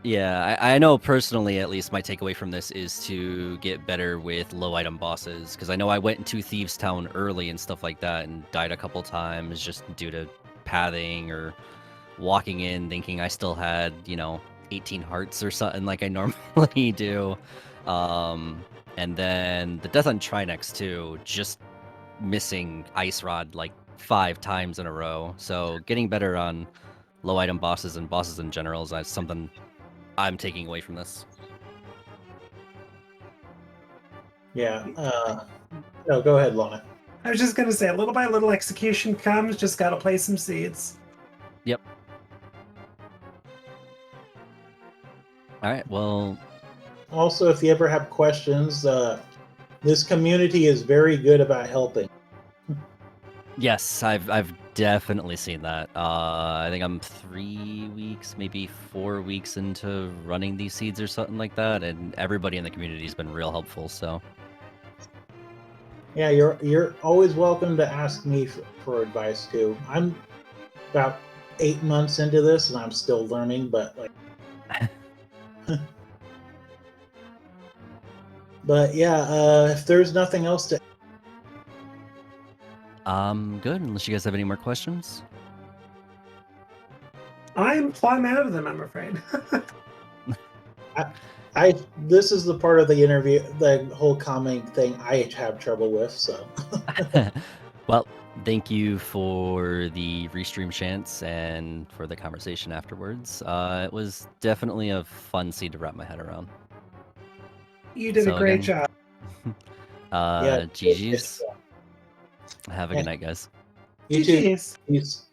Yeah, I know personally, at least my takeaway from this is to get better with low item bosses, because I know I went into Thieves Town early and stuff like that and died a couple times just due to pathing or walking in thinking I still had, 18 hearts or something like I normally do. And then the death on Trinex too, just missing Ice Rod like 5 times in a row. So getting better on low item bosses and bosses in general is something I'm taking away from this. Yeah. No, go ahead, Lana. I was just going to say, little by little execution comes, just got to play some seeds. Yep. All right, well... Also, if you ever have questions, this community is very good about helping. Yes, I've definitely seen that. I think I'm 3 weeks, maybe 4 weeks into running these seeds or something like that, and everybody in the community has been real helpful. So Yeah, you're always welcome to ask me for advice too. I'm about 8 months into this, and I'm still learning, but like. But yeah, if there's nothing else to. Good. Unless you guys have any more questions. I'm plumb out of them, I'm afraid. This is the part of the interview, the whole comment thing I have trouble with. So. Well, thank you for the restream chance and for the conversation afterwards. It was definitely a fun seed to wrap my head around. You did a great job. Yeah, GG's. Have a good night, guys. You too. Peace.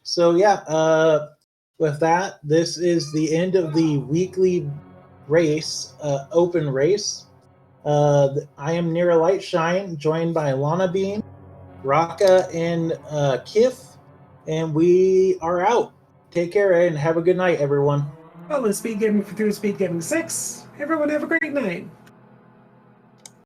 So yeah, with that, this is the end of the weekly race, open race. I am Near Lightshine, joined by Lana Bean, Raka, and Kith, and we are out. Take care and have a good night, everyone. Well, through Speed Gaming 6. Everyone have a great night.